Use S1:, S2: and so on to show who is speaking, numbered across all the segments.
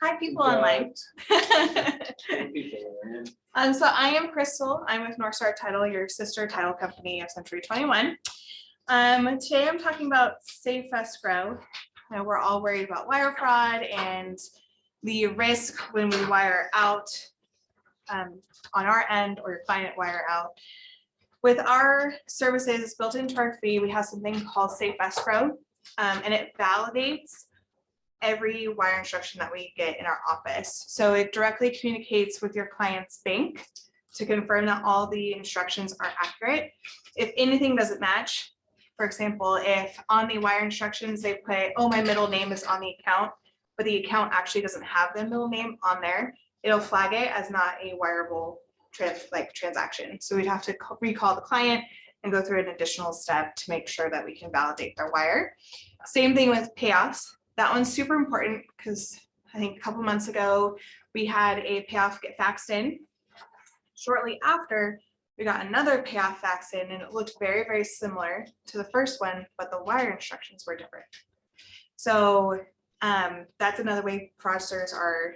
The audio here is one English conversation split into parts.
S1: Hi, people online. So I am Crystal. I'm with Northstar Title, your sister title company of Century 21. Today I'm talking about safe escrow. We're all worried about wire fraud and the risk when we wire out on our end or your client wire out. With our services built into our fee, we have something called safe escrow, and it validates every wire instruction that we get in our office. So it directly communicates with your client's bank to confirm that all the instructions are accurate. If anything doesn't match, for example, if on the wire instructions they put, oh, my middle name is on the account, but the account actually doesn't have the middle name on there, it'll flag it as not a wireable transaction. So we'd have to recall the client and go through an additional step to make sure that we can validate their wire. Same thing with payoffs. That one's super important because I think a couple months ago, we had a payoff get faxed in. Shortly after, we got another payoff fax in and it looked very, very similar to the first one, but the wire instructions were different. So that's another way fraudsters are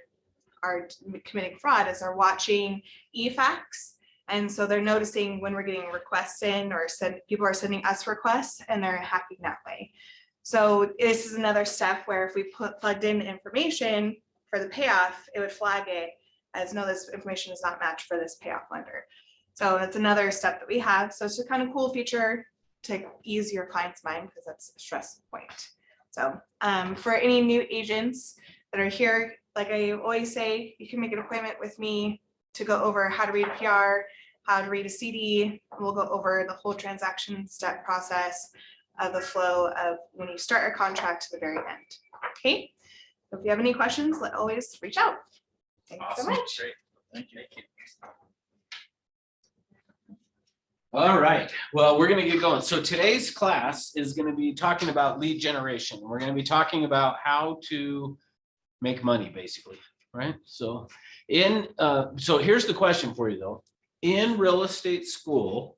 S1: committing fraud, is they're watching e-fax. And so they're noticing when we're getting requests in or people are sending us requests and they're hacking that way. So this is another step where if we plugged in information for the payoff, it would flag it as no, this information is not matched for this payoff lender. So that's another step that we have. So it's a kind of cool feature to ease your client's mind because that's a stress point. So for any new agents that are here, like I always say, you can make an appointment with me to go over how to read a PR, how to read a CD. We'll go over the whole transaction step process of the flow of when you start a contract to the very end. Okay, so if you have any questions, always reach out. Thanks so much.
S2: Great. Thank you. All right, well, we're going to get going. So today's class is going to be talking about lead generation. We're going to be talking about how to make money, basically, right? So here's the question for you though. In real estate school,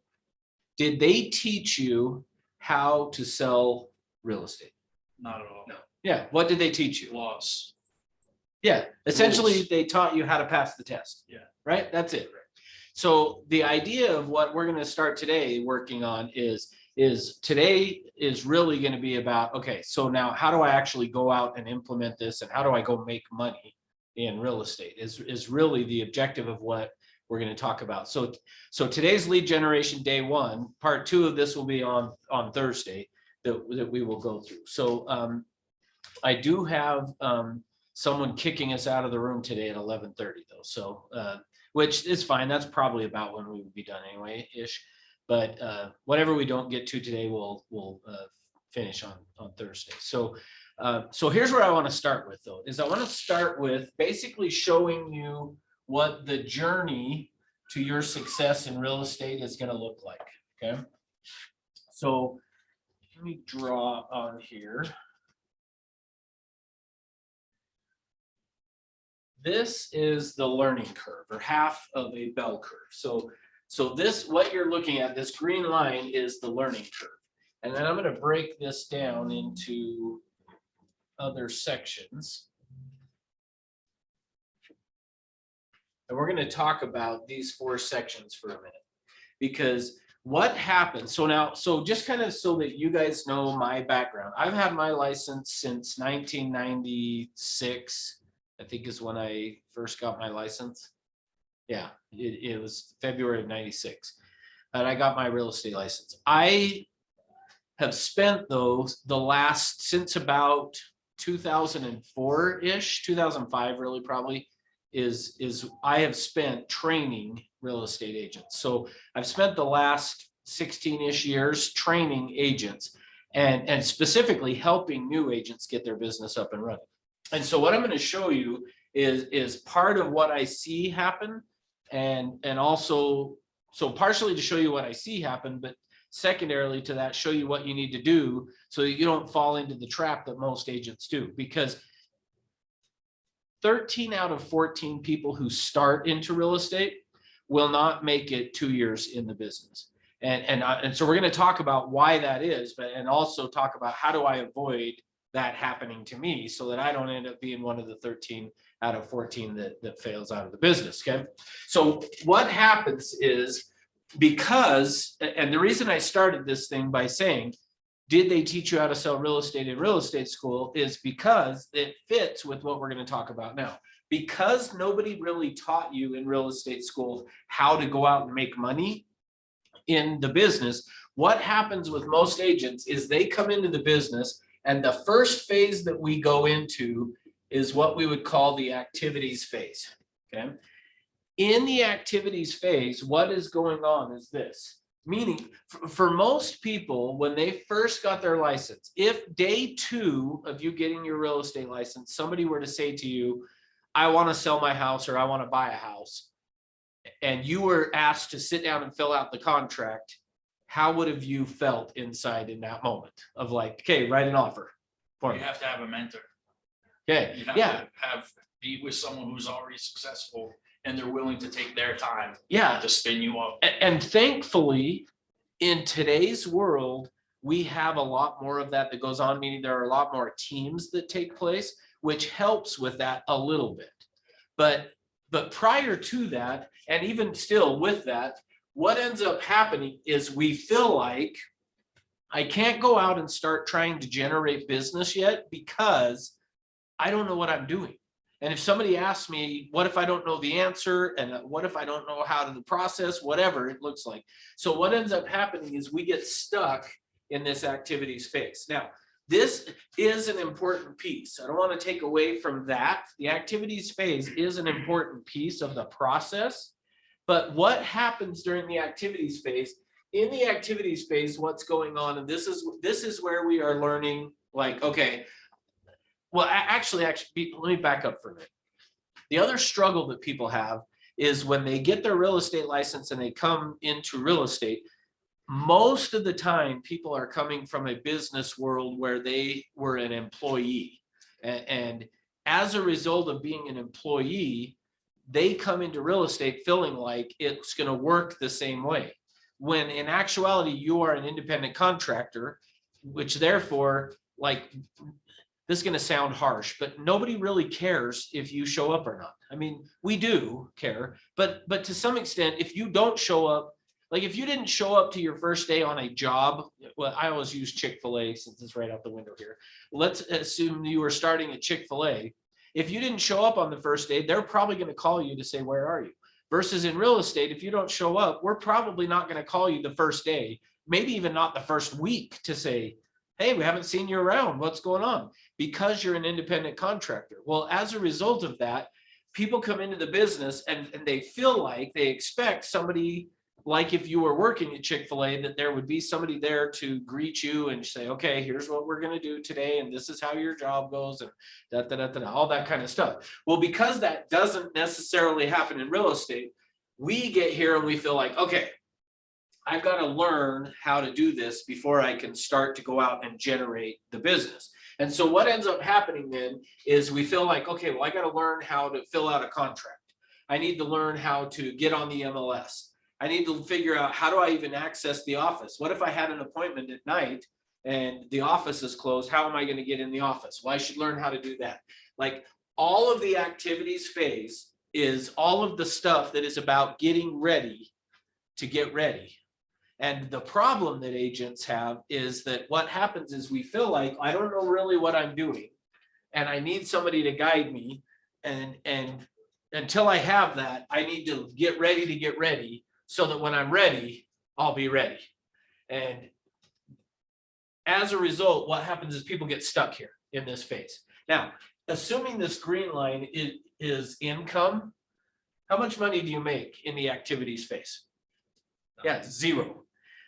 S2: did they teach you how to sell real estate?
S3: Not at all.
S2: No. Yeah, what did they teach you?
S3: Laws.
S2: Yeah, essentially
S3: Rules.
S2: they taught you how to pass the test.
S3: Yeah.
S2: Right, that's it. So the idea of what we're going to start today working on is today is really going to be about, okay, so now how do I actually go out and implement this and how do I go make money in real estate is really the objective of what we're going to talk about. So today's lead generation day one, part two of this will be on Thursday that we will go through. So I do have someone kicking us out of the room today at 11:30 though. So which is fine. That's probably about when we would be done anyway ish. But whatever we don't get to today, we'll finish on Thursday. So here's where I want to start with though, is I want to start with basically showing you what the journey to your success in real estate is going to look like. Okay. So let me draw on here. This is the learning curve or half of a bell curve. So this, what you're looking at, this green line is the learning curve. And then I'm going to break this down into other sections. And we're going to talk about these four sections for a minute, because what happens, so just kind of so that you guys know my background, I've had my license since 1996. I think is when I first got my license. Yeah, it was February of 96. And I got my real estate license. I have spent since about 2004-ish, 2005 really probably, is I have spent training real estate agents. So I've spent the last 16-ish years training agents and specifically helping new agents get their business up and running. And so what I'm going to show you is part of what I see happen, and also, so partially to show you what I see happen, but secondarily to that, show you what you need to do so that you don't fall into the trap that most agents do. Because 13 out of 14 people who start into real estate will not make it 2 years in the business. And so we're going to talk about why that is, and also talk about how do I avoid that happening to me so that I don't end up being one of the 13 out of 14 that fails out of the business. Okay. So what happens is, because, and the reason I started this thing by saying, did they teach you how to sell real estate in real estate school, is because it fits with what we're going to talk about now. Because nobody really taught you in real estate school how to go out and make money in the business, what happens with most agents is they come into the business, and the first phase that we go into is what we would call the activities phase. Okay. In the activities phase, what is going on is this. Meaning, for most people, when they first got their license, if day 2 of you getting your real estate license, somebody were to say to you, I want to sell my house, or I want to buy a house, and you were asked to sit down and fill out the contract, how would have you felt inside in that moment of like, okay, write an offer for
S3: You
S2: me?
S3: have to have a mentor.
S2: Okay,
S3: You have
S2: yeah,
S3: to be with someone who's already successful and they're willing to take their time
S2: yeah.
S3: to spin you up.
S2: And thankfully, in today's world, we have a lot more of that goes on, meaning there are a lot more teams that take place, which helps with that a little bit. But prior to that, and even still with that, what ends up happening is we feel like I can't go out and start trying to generate business yet because I don't know what I'm doing. And if somebody asks me, what if I don't know the answer? And what if I don't know how to process, whatever it looks like. So what ends up happening is we get stuck in this activities phase. Now, this is an important piece. I don't want to take away from that. The activities phase is an important piece of the process. But what happens during the activities phase? In the activities phase, what's going on? And this is where we are learning, like, okay, well, actually, let me back up for a minute. The other struggle that people have is when they get their real estate license and they come into real estate, most of the time people are coming from a business world where they were an employee. And as a result of being an employee, they come into real estate feeling like it's going to work the same way. When in actuality, you are an independent contractor, which therefore, like, this is going to sound harsh, but nobody really cares if you show up or not. I mean, we do care, but to some extent, if you don't show up, like if you didn't show up to your first day on a job, well, I always use Chick-fil-A since it's right out the window here. Let's assume you were starting at Chick-fil-A. If you didn't show up on the first day, they're probably going to call you to say, where are you? Versus in real estate, if you don't show up, we're probably not going to call you the first day, maybe even not the first week, to say, hey, we haven't seen you around. What's going on? Because you're an independent contractor. Well, as a result of that, people come into the business and they feel like they expect somebody, like if you were working at Chick-fil-A, that there would be somebody there to greet you and say, okay, here's what we're going to do today, and this is how your job goes, and all that kind of stuff. Well, because that doesn't necessarily happen in real estate, we get here and we feel like, okay, I've got to learn how to do this before I can start to go out and generate the business. And so what ends up happening then is we feel like, okay, well, I got to learn how to fill out a contract. I need to learn how to get on the MLS. I need to figure out, how do I even access the office? What if I had an appointment at night and the office is closed? How am I going to get in the office? Well, I should learn how to do that. Like, all of the activities phase is all of the stuff that is about getting ready to get ready. And the problem that agents have is that what happens is we feel like, I don't know really what I'm doing, and I need somebody to guide me. And until I have that, I need to get ready so that when I'm ready, I'll be ready. And as a result, what happens is people get stuck here in this phase. Now, assuming this green line is income, how much money do you make in the activities phase? Yeah, zero.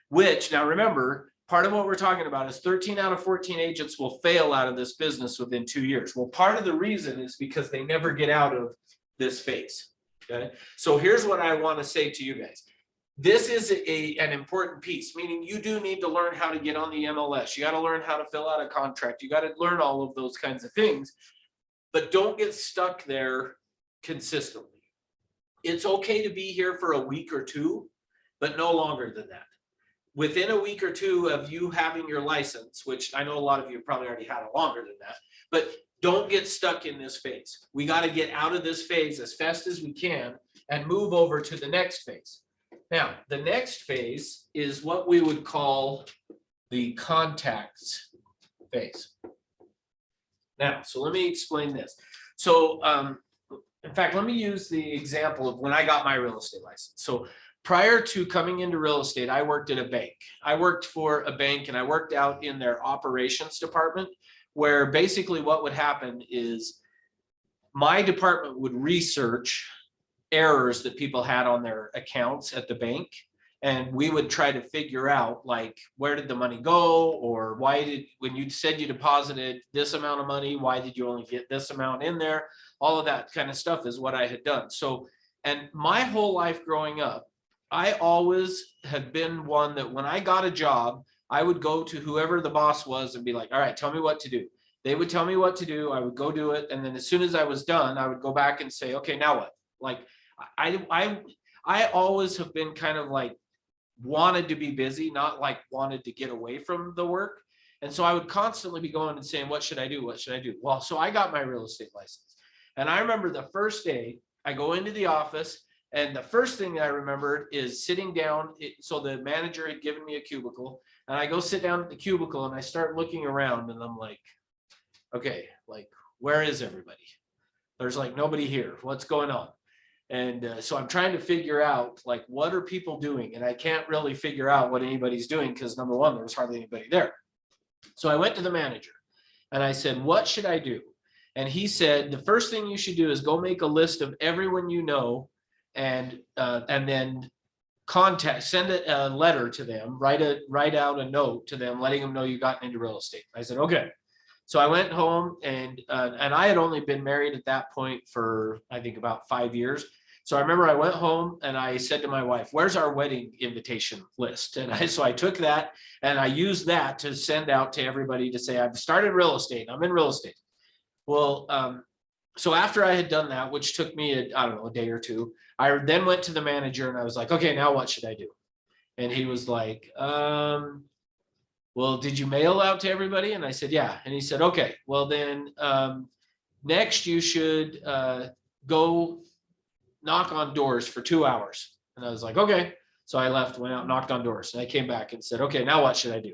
S2: Which, now remember, part of what we're talking about is 13 out of 14 agents will fail out of this business within 2 years. Well, part of the reason is because they never get out of this phase. Okay, so here's what I want to say to you guys. This is an important piece, meaning you do need to learn how to get on the MLS. You got to learn how to fill out a contract. You got to learn all of those kinds of things, but don't get stuck there consistently. It's okay to be here for a week or two, but no longer than that. within a week or two of you having your license, which I know a lot of you probably already had it longer than that, but don't get stuck in this phase. We got to get out of this phase as fast as we can and move over to the next phase. Now, the next phase is what we would call the contacts phase. Now, so let me explain this. So, in fact, let me use the example of when I got my real estate license. So prior to coming into real estate, I worked at a bank. I worked for a bank and I worked out in their operations department, where basically what would happen is my department would research errors that people had on their accounts at the bank. And we would try to figure out, like, where did the money go? Or why did, when you said you deposited this amount of money, why did you only get this amount in there? All of that kind of stuff is what I had done. So, and my whole life growing up, I always have been one that when I got a job, I would go to whoever the boss was and be like, all right, tell me what to do. They would tell me what to do. I would go do it. And then as soon as I was done, I would go back and say, okay, now what? Like, I always have been kind of like, wanted to be busy, not like wanted to get away from the work. And so I would constantly be going and saying, what should I do? What should I do? Well, so I got my real estate license. And I remember the first day I go into the office, and the first thing I remembered is sitting down. So the manager had given me a cubicle, and I go sit down at the cubicle and I start looking around, and I'm like, okay, like, where is everybody? There's like nobody here. What's going on? And so I'm trying to figure out, like, what are people doing? And I can't really figure out what anybody's doing because, number one, there was hardly anybody there. So I went to the manager and I said, what should I do? And he said, the first thing you should do is go make a list of everyone you know, and then send a letter to them, write out a note to them, letting them know you got into real estate. I said, okay. So I went home, and I had only been married at that point for, I think, about 5 years. So I remember I went home and I said to my wife, where's our wedding invitation list? And so I took that and I used that to send out to everybody to say, I've started real estate. I'm in real estate. Well, so after I had done that, which took me, I don't know, a day or two, I then went to the manager and I was like, okay, now what should I do? And he was like, well, did you mail out to everybody? And I said, yeah. And he said, okay, well then next you should go knock on doors for 2 hours. And I was like, okay. So I left, went out, knocked on doors, and I came back and said, okay, now what should I do?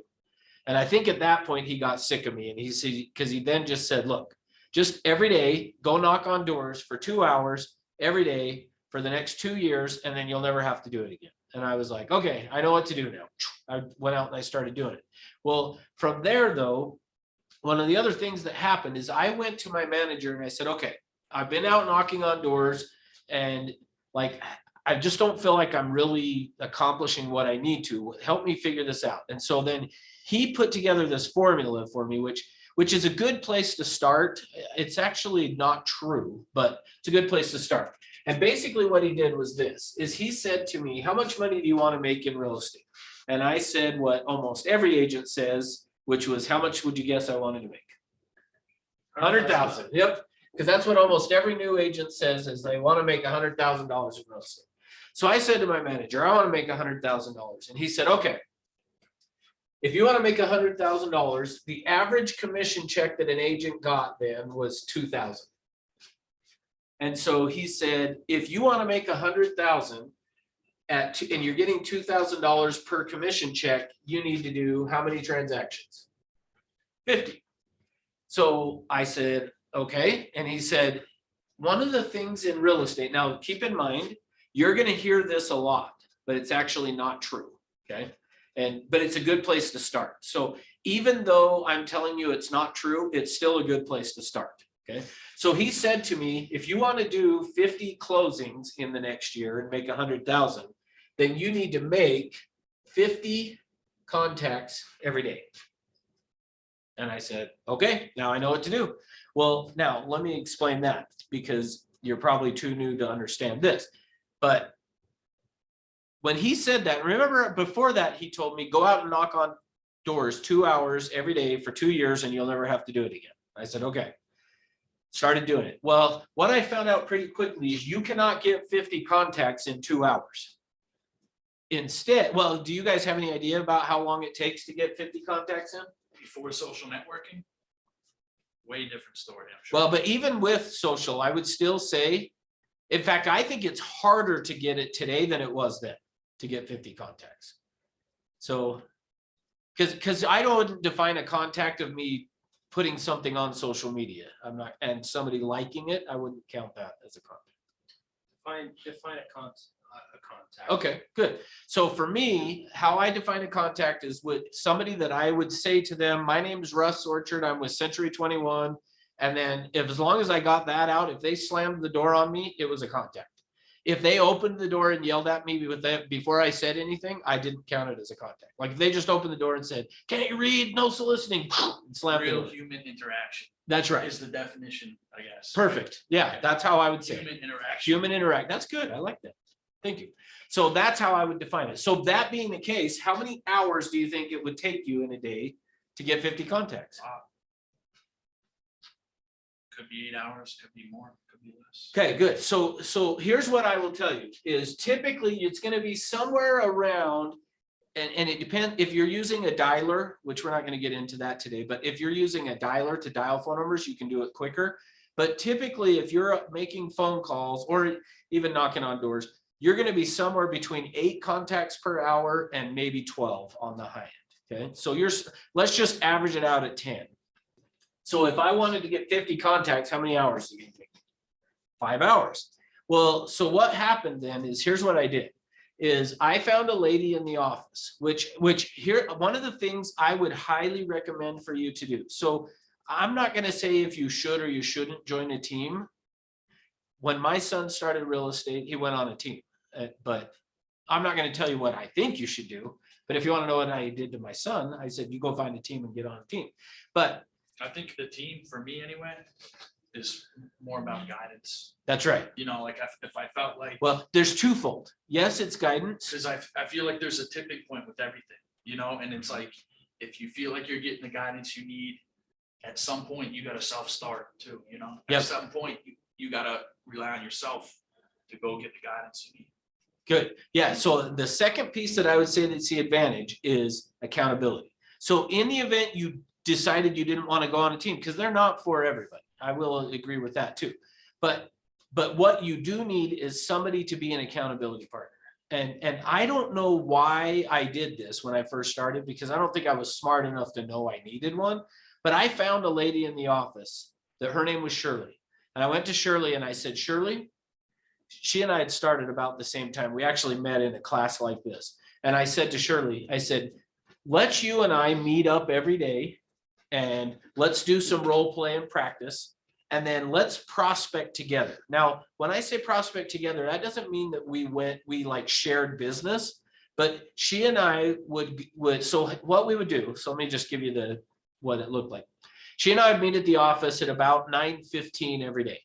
S2: And I think at that point he got sick of me, and he said, because he then just said, look, just every day, go knock on doors for 2 hours every day for the next 2 years, and then you'll never have to do it again. And I was like, okay, I know what to do now. I went out and I started doing it. Well, from there though, one of the other things that happened is I went to my manager and I said, okay, I've been out knocking on doors, and like, I just don't feel like I'm really accomplishing what I need to. Help me figure this out. And so then he put together this formula for me, which is a good place to start. It's actually not true, but it's a good place to start. And basically what he did was this, is he said to me, how much money do you want to make in real estate? And I said what almost every agent says, which was, how much would you guess I wanted to make? 100,000. Yep. Because that's what almost every new agent says, is they want to make $100,000 in real estate. So I said to my manager, I want to make $100,000. And he said, okay, if you want to make $100,000, the average commission check that an agent got then was $2,000. And so he said, if you want to make 100,000 and you're getting $2,000 per commission check, you need to do how many transactions? 50. So I said, okay. And he said, one of the things in real estate, now keep in mind, you're going to hear this a lot, but it's actually not true. Okay. But it's a good place to start. So even though I'm telling you it's not true, it's still a good place to start. Okay. So he said to me, if you want to do 50 closings in the next year and make 100,000, then you need to make 50 contacts every day. And I said, okay, now I know what to do. Well, now let me explain that, because you're probably too new to understand this. But when he said that, remember before that, he told me, go out and knock on doors 2 hours every day for 2 years and you'll never have to do it again. I said, okay. Started doing it. Well, what I found out pretty quickly is you cannot get 50 contacts in 2 hours. instead, well, do you guys have any idea about how long it takes to get 50 contacts in?
S3: Before social networking, way different story, I'm sure.
S2: Well, but even with social, I would still say, in fact, I think it's harder to get it today than it was then to get 50 contacts. So, because I don't define a contact of me putting something on social media. I'm not, and somebody liking it, I wouldn't count that as a contact.
S4: Define a contact.
S2: Okay, good. So for me, how I define a contact is with somebody that I would say to them, my name is Russ Orchard, I'm with Century 21. And then if, as long as I got that out, if they slammed the door on me, it was a contact. If they opened the door and yelled at me with that before I said anything, I didn't count it as a contact. Like if they just opened the door and said, "Can't you read? No soliciting," and slammed the
S3: Real
S2: door.
S3: human interaction
S2: That's right.
S3: is the definition, I guess.
S2: Perfect. Yeah, that's how I would say it.
S3: Human interaction.
S2: Human interact. That's good. I like that. Thank you. So that's how I would define it. So that being the case, how many hours do you think it would take you in a day to get 50 contacts?
S3: Could be 8 hours, could be more, could be less.
S2: Okay, good. So here's what I will tell you is typically it's going to be somewhere around, and it depends if you're using a dialer, which we're not going to get into that today, but if you're using a dialer to dial phone numbers, you can do it quicker. But typically if you're making phone calls or even knocking on doors, you're going to be somewhere between 8 contacts per hour and maybe 12 on the high end. Okay, so let's just average it out at 10. So if I wanted to get 50 contacts, how many hours is it going to take? 5 hours. Well, so what happened then is, here's what I did, is I found a lady in the office, which here, one of the things I would highly recommend for you to do. So I'm not going to say if you should or you shouldn't join a team. When my son started real estate, he went on a team, but I'm not going to tell you what I think you should do. But if you want to know what I did to my son, I said, you go find a team and get on a team. But
S3: I think the team, for me anyway, is more about guidance.
S2: that's right.
S3: You know, like if I felt like,
S2: Well, there's twofold. Yes, it's guidance.
S3: because I feel like there's a tipping point with everything, you know, and it's like, if you feel like you're getting the guidance you need, at some point you got to self-start too, you know.
S2: Yep.
S3: At some point, you got to rely on yourself to go get the guidance you need.
S2: Good. Yeah. So the second piece that I would say that's the advantage is accountability. So in the event you decided you didn't want to go on a team, because they're not for everybody, I will agree with that too. But what you do need is somebody to be an accountability partner. And I don't know why I did this when I first started, because I don't think I was smart enough to know I needed one. But I found a lady in the office that her name was Shirley. And I went to Shirley and I said, Shirley, she and I had started about the same time. We actually met in a class like this. And I said to Shirley, I said, let's you and I meet up every day and let's do some role play and practice. And then let's prospect together. Now, when I say prospect together, that doesn't mean that we like shared business, but she and I would, so what we would do, so let me just give you what it looked like. She and I would meet at the office at about 9:15 every day.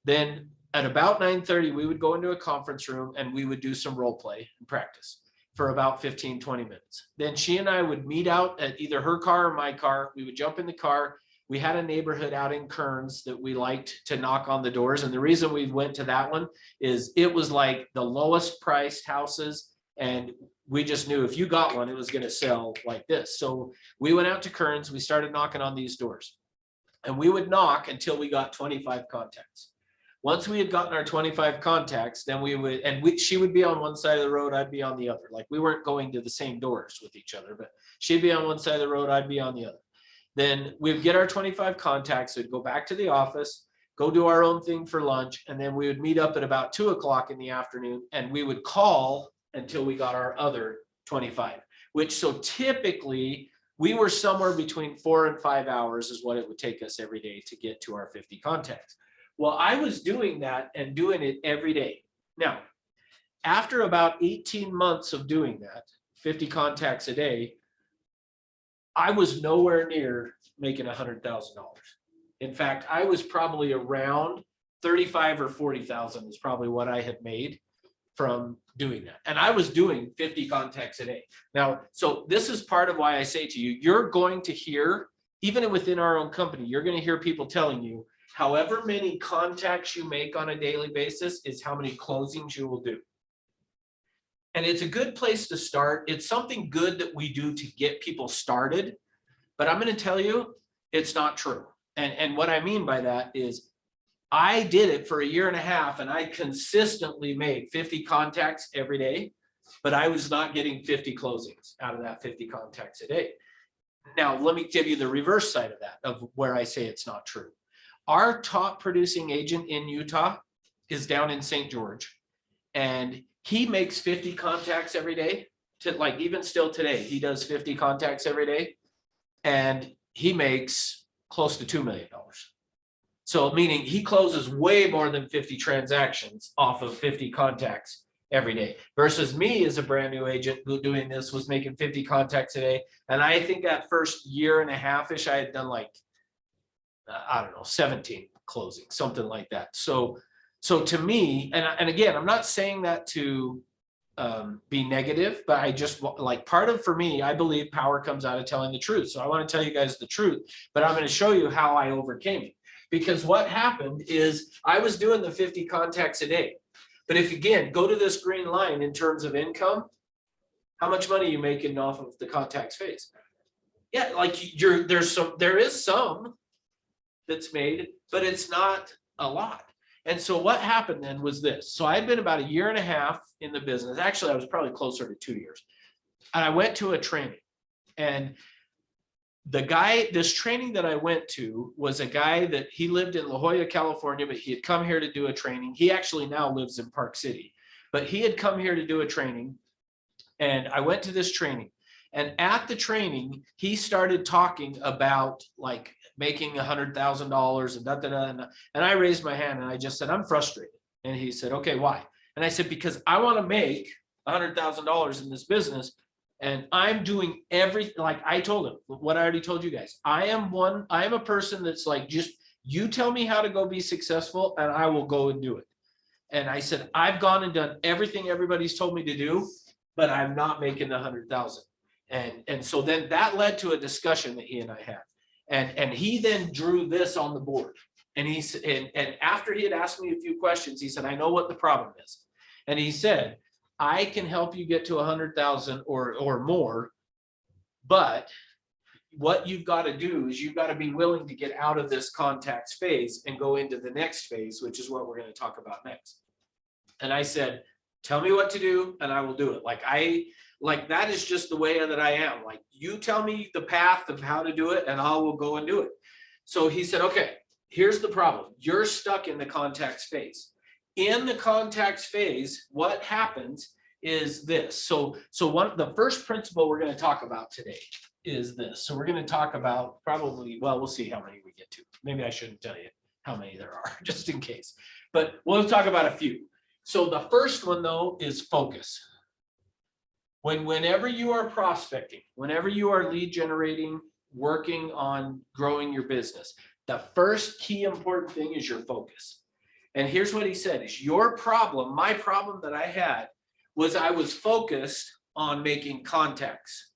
S2: Then at about 9:30, we would go into a conference room and we would do some role play and practice for about 15, 20 minutes. Then she and I would meet out at either her car or my car. We would jump in the car. We had a neighborhood out in Kearns that we liked to knock on the doors. And the reason we went to that one is it was like the lowest priced houses. And we just knew if you got one, it was going to sell like this. So we went out to Kearns, we started knocking on these doors. And we would knock until we got 25 contacts. Once we had gotten our 25 contacts, then we would, and she would be on one side of the road, I'd be on the other. Like we weren't going to the same doors with each other, but she'd be on one side of the road, I'd be on the other. Then we'd get our 25 contacts, we'd go back to the office, go do our own thing for lunch, and then we would meet up at about 2 o'clock in the afternoon, and we would call until we got our other 25, which so typically we were somewhere between 4 and 5 hours is what it would take us every day to get to our 50 contacts. Well, I was doing that and doing it every day. Now, after about 18 months of doing that, 50 contacts a day, I was nowhere near making $100,000. In fact, I was probably around 35 or 40,000 is probably what I had made from doing that. And I was doing 50 contacts a day. Now, so this is part of why I say to you, you're going to hear, even within our own company, you're going to hear people telling you, however many contacts you make on a daily basis is how many closings you will do. And it's a good place to start. It's something good that we do to get people started. But I'm going to tell you, it's not true. And what I mean by that is I did it for a year and a half and I consistently made 50 contacts every day, but I was not getting 50 closings out of that 50 contacts a day. Now, let me give you the reverse side of that, of where I say it's not true. Our top producing agent in Utah is down in St. George, and he makes 50 contacts every day. To like even still today, he does 50 contacts every day, and he makes close to $2 million. So meaning he closes way more than 50 transactions off of 50 contacts every day, versus me as a brand new agent who doing this was making 50 contacts a day. And I think that first year and a half-ish, I had done like, I don't know, 17 closings, something like that. So to me, and again, I'm not saying that to be negative, but I just like part of, for me, I believe power comes out of telling the truth. So I want to tell you guys the truth, but I'm going to show you how I overcame it. Because what happened is I was doing the 50 contacts a day. But if again, go to this green line in terms of income, how much money are you making off of the contacts phase? Yeah, like there is some that's made, but it's not a lot. And so what happened then was this. So I had been about a year and a half in the business. Actually, I was probably closer to 2 years. And I went to a training, and the guy, this training that I went to was a guy that he lived in La Jolla, California, but he had come here to do a training. He actually now lives in Park City, but he had come here to do a training. And I went to this training, and at the training, he started talking about like making $100,000 and and I raised my hand and I just said, I'm frustrated. And he said, okay, why? And I said, because I want to make $100,000 in this business. And I'm doing everything, like I told him, what I already told you guys. I am a person that's like, just you tell me how to go be successful and I will go and do it. And I said, I've gone and done everything everybody's told me to do, but I'm not making the 100,000. And so then that led to a discussion that he and I had. And he then drew this on the board. And he said, and after he had asked me a few questions, he said, I know what the problem is. And he said, I can help you get to 100,000 or more, but what you've got to do is you've got to be willing to get out of this contacts phase and go into the next phase, which is what we're going to talk about next. And I said, tell me what to do and I will do it. Like that is just the way that I am. Like you tell me the path of how to do it and I will go and do it. So he said, okay, here's the problem. You're stuck in the contacts phase. In the contacts phase, what happens is this. So the first principle we're going to talk about today is this. So we're going to talk about probably, well, we'll see how many we get to. Maybe I shouldn't tell you how many there are, just in case. But we'll talk about a few. So the first one, though, is focus. Whenever you are prospecting, whenever you are lead generating, working on growing your business, the first key important thing is your focus. And here's what he said is your problem, my problem that I had was I was focused on making contacts.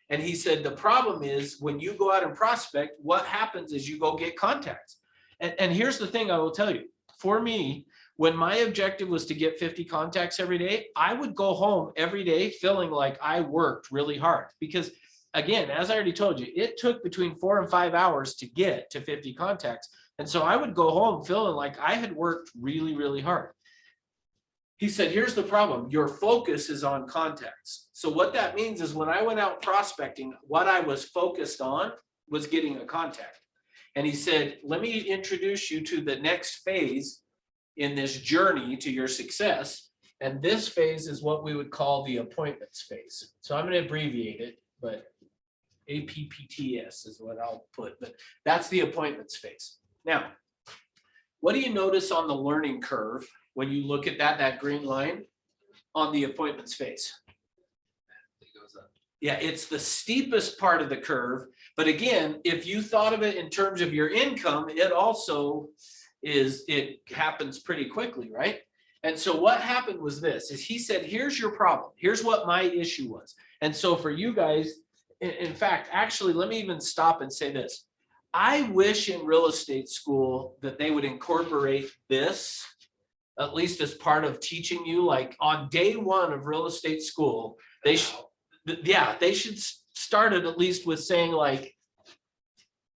S2: And he said, the problem is when you go out and prospect, what happens is you go get contacts. And here's the thing I will tell you, for me, when my objective was to get 50 contacts every day, I would go home every day feeling like I worked really hard because again, as I already told you, it took between 4 and 5 hours to get to 50 contacts. And so I would go home feeling like I had worked really, really hard. He said, here's the problem. Your focus is on contacts. So what that means is when I went out prospecting, what I was focused on was getting a contact. And he said, let me introduce you to the next phase in this journey to your success. And this phase is what we would call the appointments phase. So I'm going to abbreviate it, but APPTS is what I'll put, but that's the appointments phase. Now, what do you notice on the learning curve when you look at that green line on the appointments phase?
S4: It goes up.
S2: Yeah, it's the steepest part of the curve. But again, if you thought of it in terms of your income, it also it happens pretty quickly, right? And so what happened was this, is he said, here's your problem. Here's what my issue was. And so for you guys, in fact, actually, let me even stop and say this. I wish in real estate school that they would incorporate this at least as part of teaching you, like on day one of real estate school, they should, they should start it at least with saying like,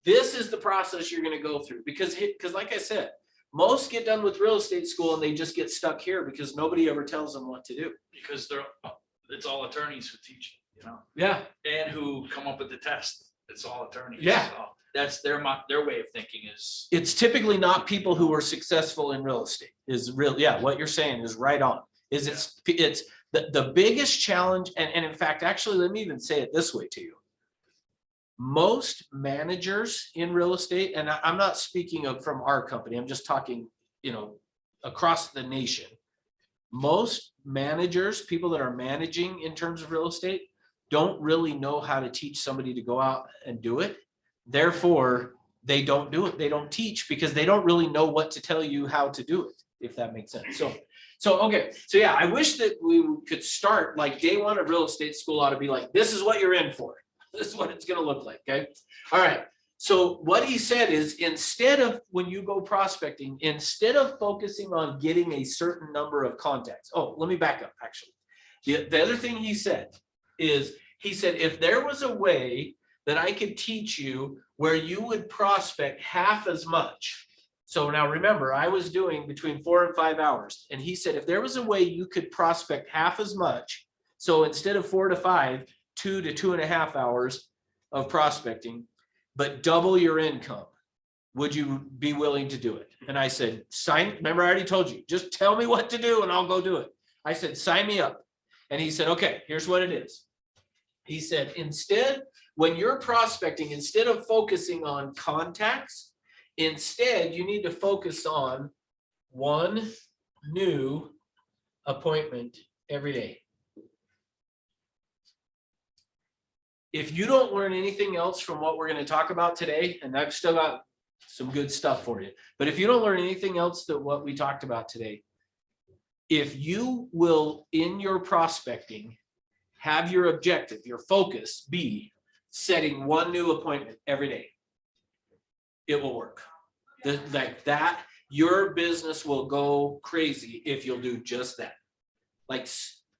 S2: this is the process you're gonna go through, because like I said, most get done with real estate school and they just get stuck here because nobody ever tells them what to do.
S3: Because it's all attorneys who teach, you know,
S2: Yeah,
S3: and who come up with the test. It's all attorneys.
S2: Yeah.
S3: So that's their way of thinking is.
S2: it's typically not people who are successful in real estate is real. Yeah, what you're saying is right on. It's the biggest challenge. And in fact, actually, let me even say it this way to you. Most managers in real estate, and I'm not speaking of from our company, I'm just talking, across the nation. Most managers, people that are managing in terms of real estate, don't really know how to teach somebody to go out and do it. Therefore, they don't do it. They don't teach because they don't really know what to tell you how to do it, if that makes sense. So okay. So yeah, I wish that we could start like day one of real estate school ought to be like, this is what you're in for. This is what it's going to look like. Okay. All right. So what he said is, instead of, when you go prospecting, instead of focusing on getting a certain number of contacts. Oh, let me back up actually. The other thing he said is, he said, if there was a way that I could teach you where you would prospect half as much. So now remember, I was doing between 4 and 5 hours. And he said, if there was a way you could prospect half as much, so instead of 4 to 5, 2 to 2.5 hours of prospecting, but double your income, would you be willing to do it? And I said, remember I already told you, just tell me what to do and I'll go do it. I said, sign me up. And he said, okay, here's what it is. He said, instead, when you're prospecting, instead of focusing on contacts, instead you need to focus on one new appointment every day. If you don't learn anything else from what we're going to talk about today, and I've still got some good stuff for you, but if you don't learn anything else that what we talked about today, if you will, in your prospecting, have your objective, your focus be setting one new appointment every day, it will work. Like that, your business will go crazy if you'll do just that. Like,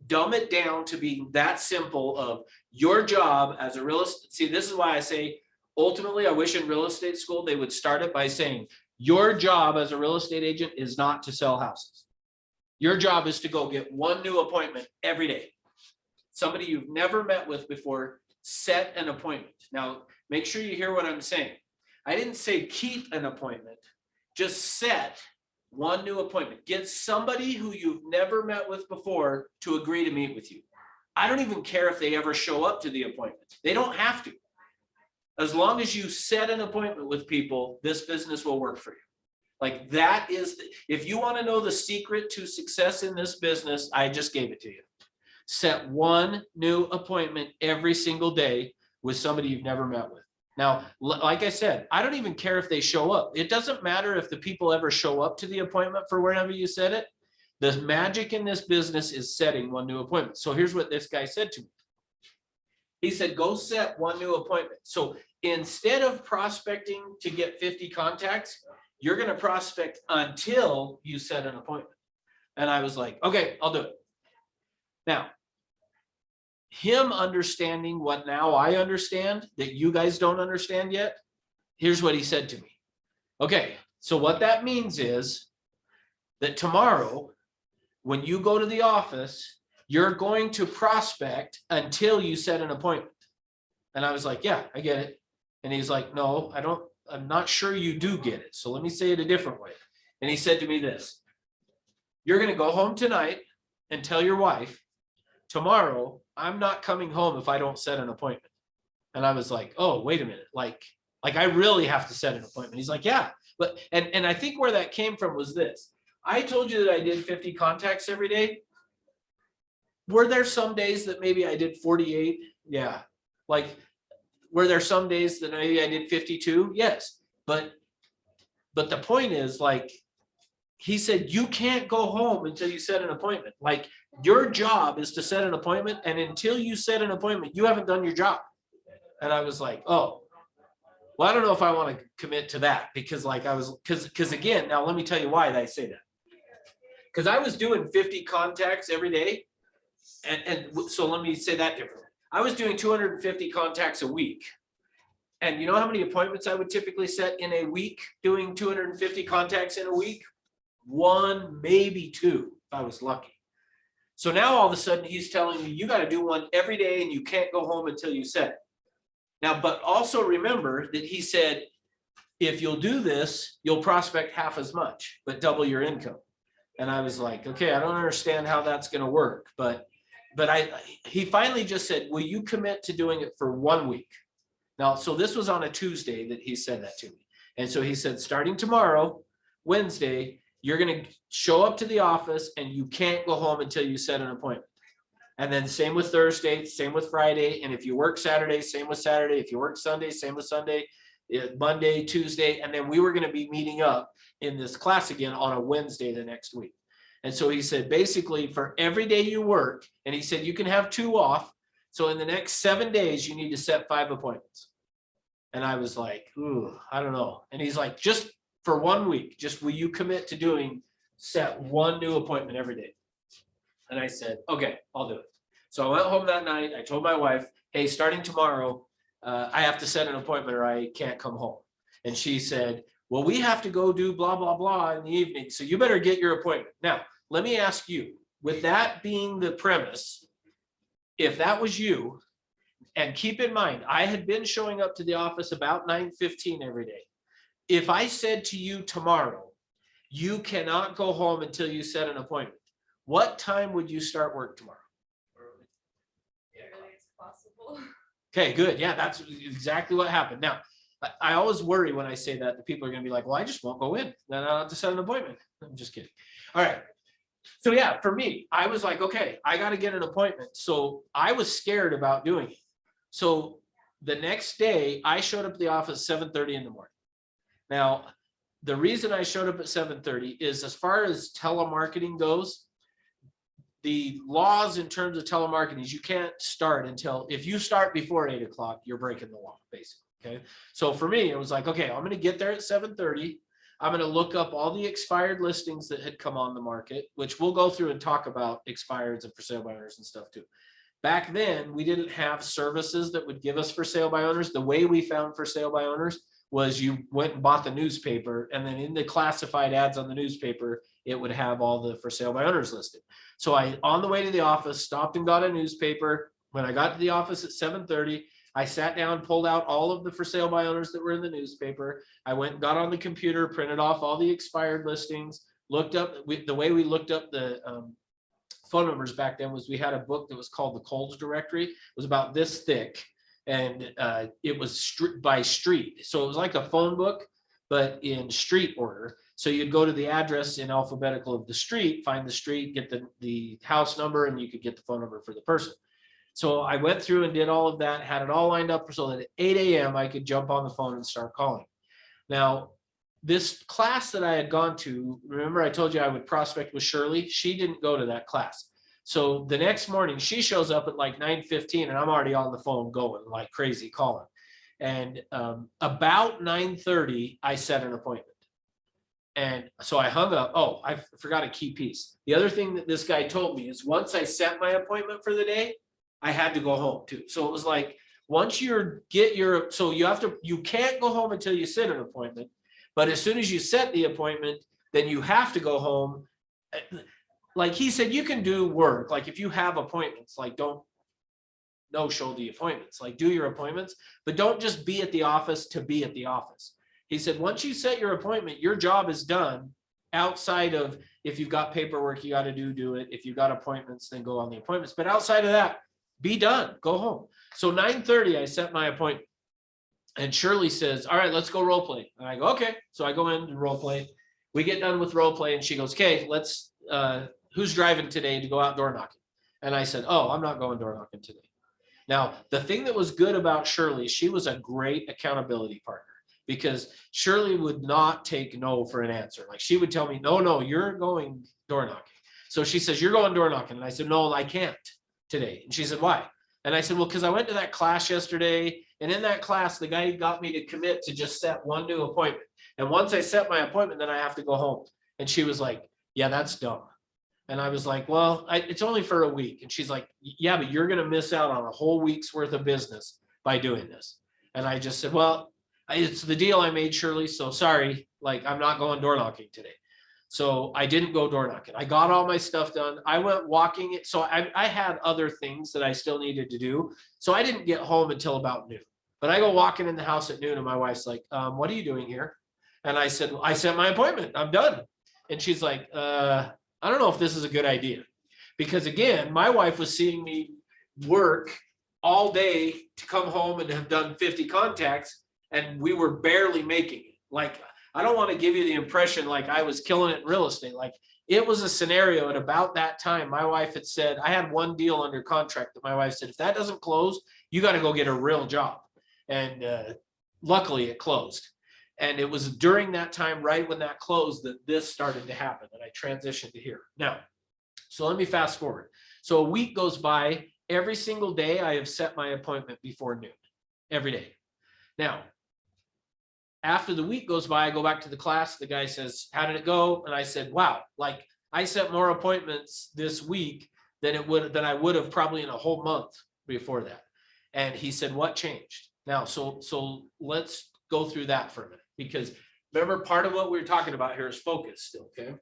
S2: dumb it down to be that simple of your job as a real estate. See, this is why I say, ultimately, I wish in real estate school, they would start it by saying, your job as a real estate agent is not to sell houses. Your job is to go get one new appointment every day. Somebody you've never met with before, set an appointment. Now, make sure you hear what I'm saying. I didn't say keep an appointment, just set one new appointment. Get somebody who you've never met with before to agree to meet with you. I don't even care if they ever show up to the appointment. They don't have to. As long as you set an appointment with people, this business will work for you. Like that is, if you want to know the secret to success in this business, I just gave it to you. Set one new appointment every single day with somebody you've never met with. Now, like I said, I don't even care if they show up. It doesn't matter if the people ever show up to the appointment for wherever you set it. The magic in this business is setting one new appointment. So here's what this guy said to me. He said, go set one new appointment. So instead of prospecting to get 50 contacts, you're going to prospect until you set an appointment. And I was like, okay, I'll do it. Now, him understanding what now I understand that you guys don't understand yet, here's what he said to me. Okay, so what that means is that tomorrow, when you go to the office, you're going to prospect until you set an appointment. And I was like, yeah, I get it. And he's like, no, I'm not sure you do get it. So let me say it a different way. And he said to me this, you're going to go home tonight and tell your wife, tomorrow, I'm not coming home if I don't set an appointment. And I was like, oh, wait a minute. Like I really have to set an appointment. He's like, yeah. But, and I think where that came from was this. I told you that I did 50 contacts every day. Were there some days that maybe I did 48? Yeah. Like, were there some days that maybe I did 52? Yes. But the point is, like, he said, you can't go home until you set an appointment. Like, your job is to set an appointment. And until you set an appointment, you haven't done your job. And I was like, oh, well, I don't know if I want to commit to that because like because again, now let me tell you why I say that. Because I was doing 50 contacts every day. So let me say that differently. I was doing 250 contacts a week. And you know how many appointments I would typically set in a week doing 250 contacts in a week? 1, maybe 2, if I was lucky. So now all of a sudden he's telling me you got to do one every day and you can't go home until you set it. Now, but also remember that he said, if you'll do this, you'll prospect half as much, but double your income. And I was like, okay, I don't understand how that's going to work. But he finally just said, will you commit to doing it for 1 week? Now, so this was on a Tuesday that he said that to me. And so he said, starting tomorrow, Wednesday, you're going to show up to the office and you can't go home until you set an appointment. And then same with Thursday, same with Friday. And if you work Saturday, same with Saturday. If you work Sunday, same with Sunday, Monday, Tuesday. And then we were going to be meeting up in this class again on a Wednesday the next week. And so he said, basically for every day you work, and he said, you can have 2 off. So in the next 7 days, you need to set 5 appointments. And I was like, ooh, I don't know. And he's like, just for 1 week, just will you commit to set 1 new appointment every day? And I said, okay, I'll do it. So I went home that night. I told my wife, hey, starting tomorrow, I have to set an appointment or I can't come home. And she said, well, we have to go do blah, blah, blah in the evening. So you better get your appointment. Now, let me ask you, with that being the premise, if that was you, and keep in mind, I had been showing up to the office about 9:15 every day. If I said to you tomorrow, you cannot go home until you set an appointment, what time would you start work tomorrow?
S5: Early as possible.
S2: Okay, good. Yeah, that's exactly what happened. Now, I always worry when I say that the people are going to be like, well, I just won't go in. Then I'll have to set an appointment. I'm just kidding. All right. So yeah, for me, I was like, okay, I got to get an appointment. So I was scared about doing it. So the next day I showed up at the office 7:30 in the morning. Now, the reason I showed up at 7:30 is as far as telemarketing goes, the laws in terms of telemarketing is you can't start until, if you start before 8 o'clock, you're breaking the law, basically. Okay. So for me, it was like, okay, I'm going to get there at 7:30. I'm going to look up all the expired listings that had come on the market, which we'll go through and talk about expireds and for sale by owners and stuff too. Back then, we didn't have services that would give us for sale by owners. The way we found for sale by owners was you went and bought the newspaper, and then in the classified ads on the newspaper, it would have all the for sale by owners listed. So I, on the way to the office, stopped and got a newspaper. When I got to the office at 7:30, I sat down, pulled out all of the for sale by owners that were in the newspaper. I went and got on the computer, printed off all the expired listings, looked up, the way we looked up the phone numbers back then was we had a book that was called the Coles Directory. It was about this thick, and it was by street. So it was like a phone book, but in street order. So you'd go to the address in alphabetical of the street, find the street, get the house number, and you could get the phone number for the person. So I went through and did all of that, had it all lined up so that at 8 a.m. I could jump on the phone and start calling. Now, this class that I had gone to, remember I told you I would prospect with Shirley? She didn't go to that class. So the next morning she shows up at like 9:15 and I'm already on the phone going like crazy calling. And about 9:30, I set an appointment. And so I hung up. Oh, I forgot a key piece. The other thing that this guy told me is once I set my appointment for the day, I had to go home too. So it was like, once you you can't go home until you set an appointment. But as soon as you set the appointment, then you have to go home. Like he said, you can do work. Like if you have appointments, like don't no-show the appointments, like do your appointments, but don't just be at the office to be at the office. He said, once you set your appointment, your job is done outside of, if you've got paperwork you got to do it. If you've got appointments, then go on the appointments. But outside of that, be done, go home. So 9:30, I set my appointment. And Shirley says, all right, let's go role play. And I go, okay. So I go in and role play. We get done with role play and she goes, okay, let's, who's driving today to go out door knocking? And I said, oh, I'm not going door knocking today. Now, the thing that was good about Shirley, she was a great accountability partner because Shirley would not take no for an answer. Like she would tell me, no, you're going door knocking. So she says, you're going door knocking. And I said, no, I can't today. And she said, why? And I said, well, because I went to that class yesterday. And in that class, the guy got me to commit to just set one new appointment. And once I set my appointment, then I have to go home. And she was like, yeah, that's dumb. And I was like, well, it's only for a week. And she's like, yeah, but you're going to miss out on a whole week's worth of business by doing this. And I just said, well, it's the deal I made, Shirley. So sorry, like I'm not going door knocking today. So I didn't go door knocking. I got all my stuff done. I went walking it. So I had other things that I still needed to do. So I didn't get home until about noon. But I go walking in the house at noon and my wife's like, what are you doing here? And I said, I set my appointment. I'm done. And she's like, I don't know if this is a good idea. Because again, my wife was seeing me work all day to come home and have done 50 contacts, and we were barely making it. Like, I don't want to give you the impression like I was killing it in real estate. Like, it was a scenario at about that time. My wife had said, I had one deal under contract that my wife said, if that doesn't close, you got to go get a real job. And luckily it closed. And it was during that time, right when that closed, that this started to happen, and I transitioned to here. Now, so let me fast forward. So a week goes by. Every single day I have set my appointment before noon, every day. Now, after the week goes by, I go back to the class. The guy says, how did it go? And I said, wow, like I set more appointments this week than I would have probably in a whole month before that. And he said, what changed? Now, so let's go through that for a minute, because remember, part of what we're talking about here is focus still, okay?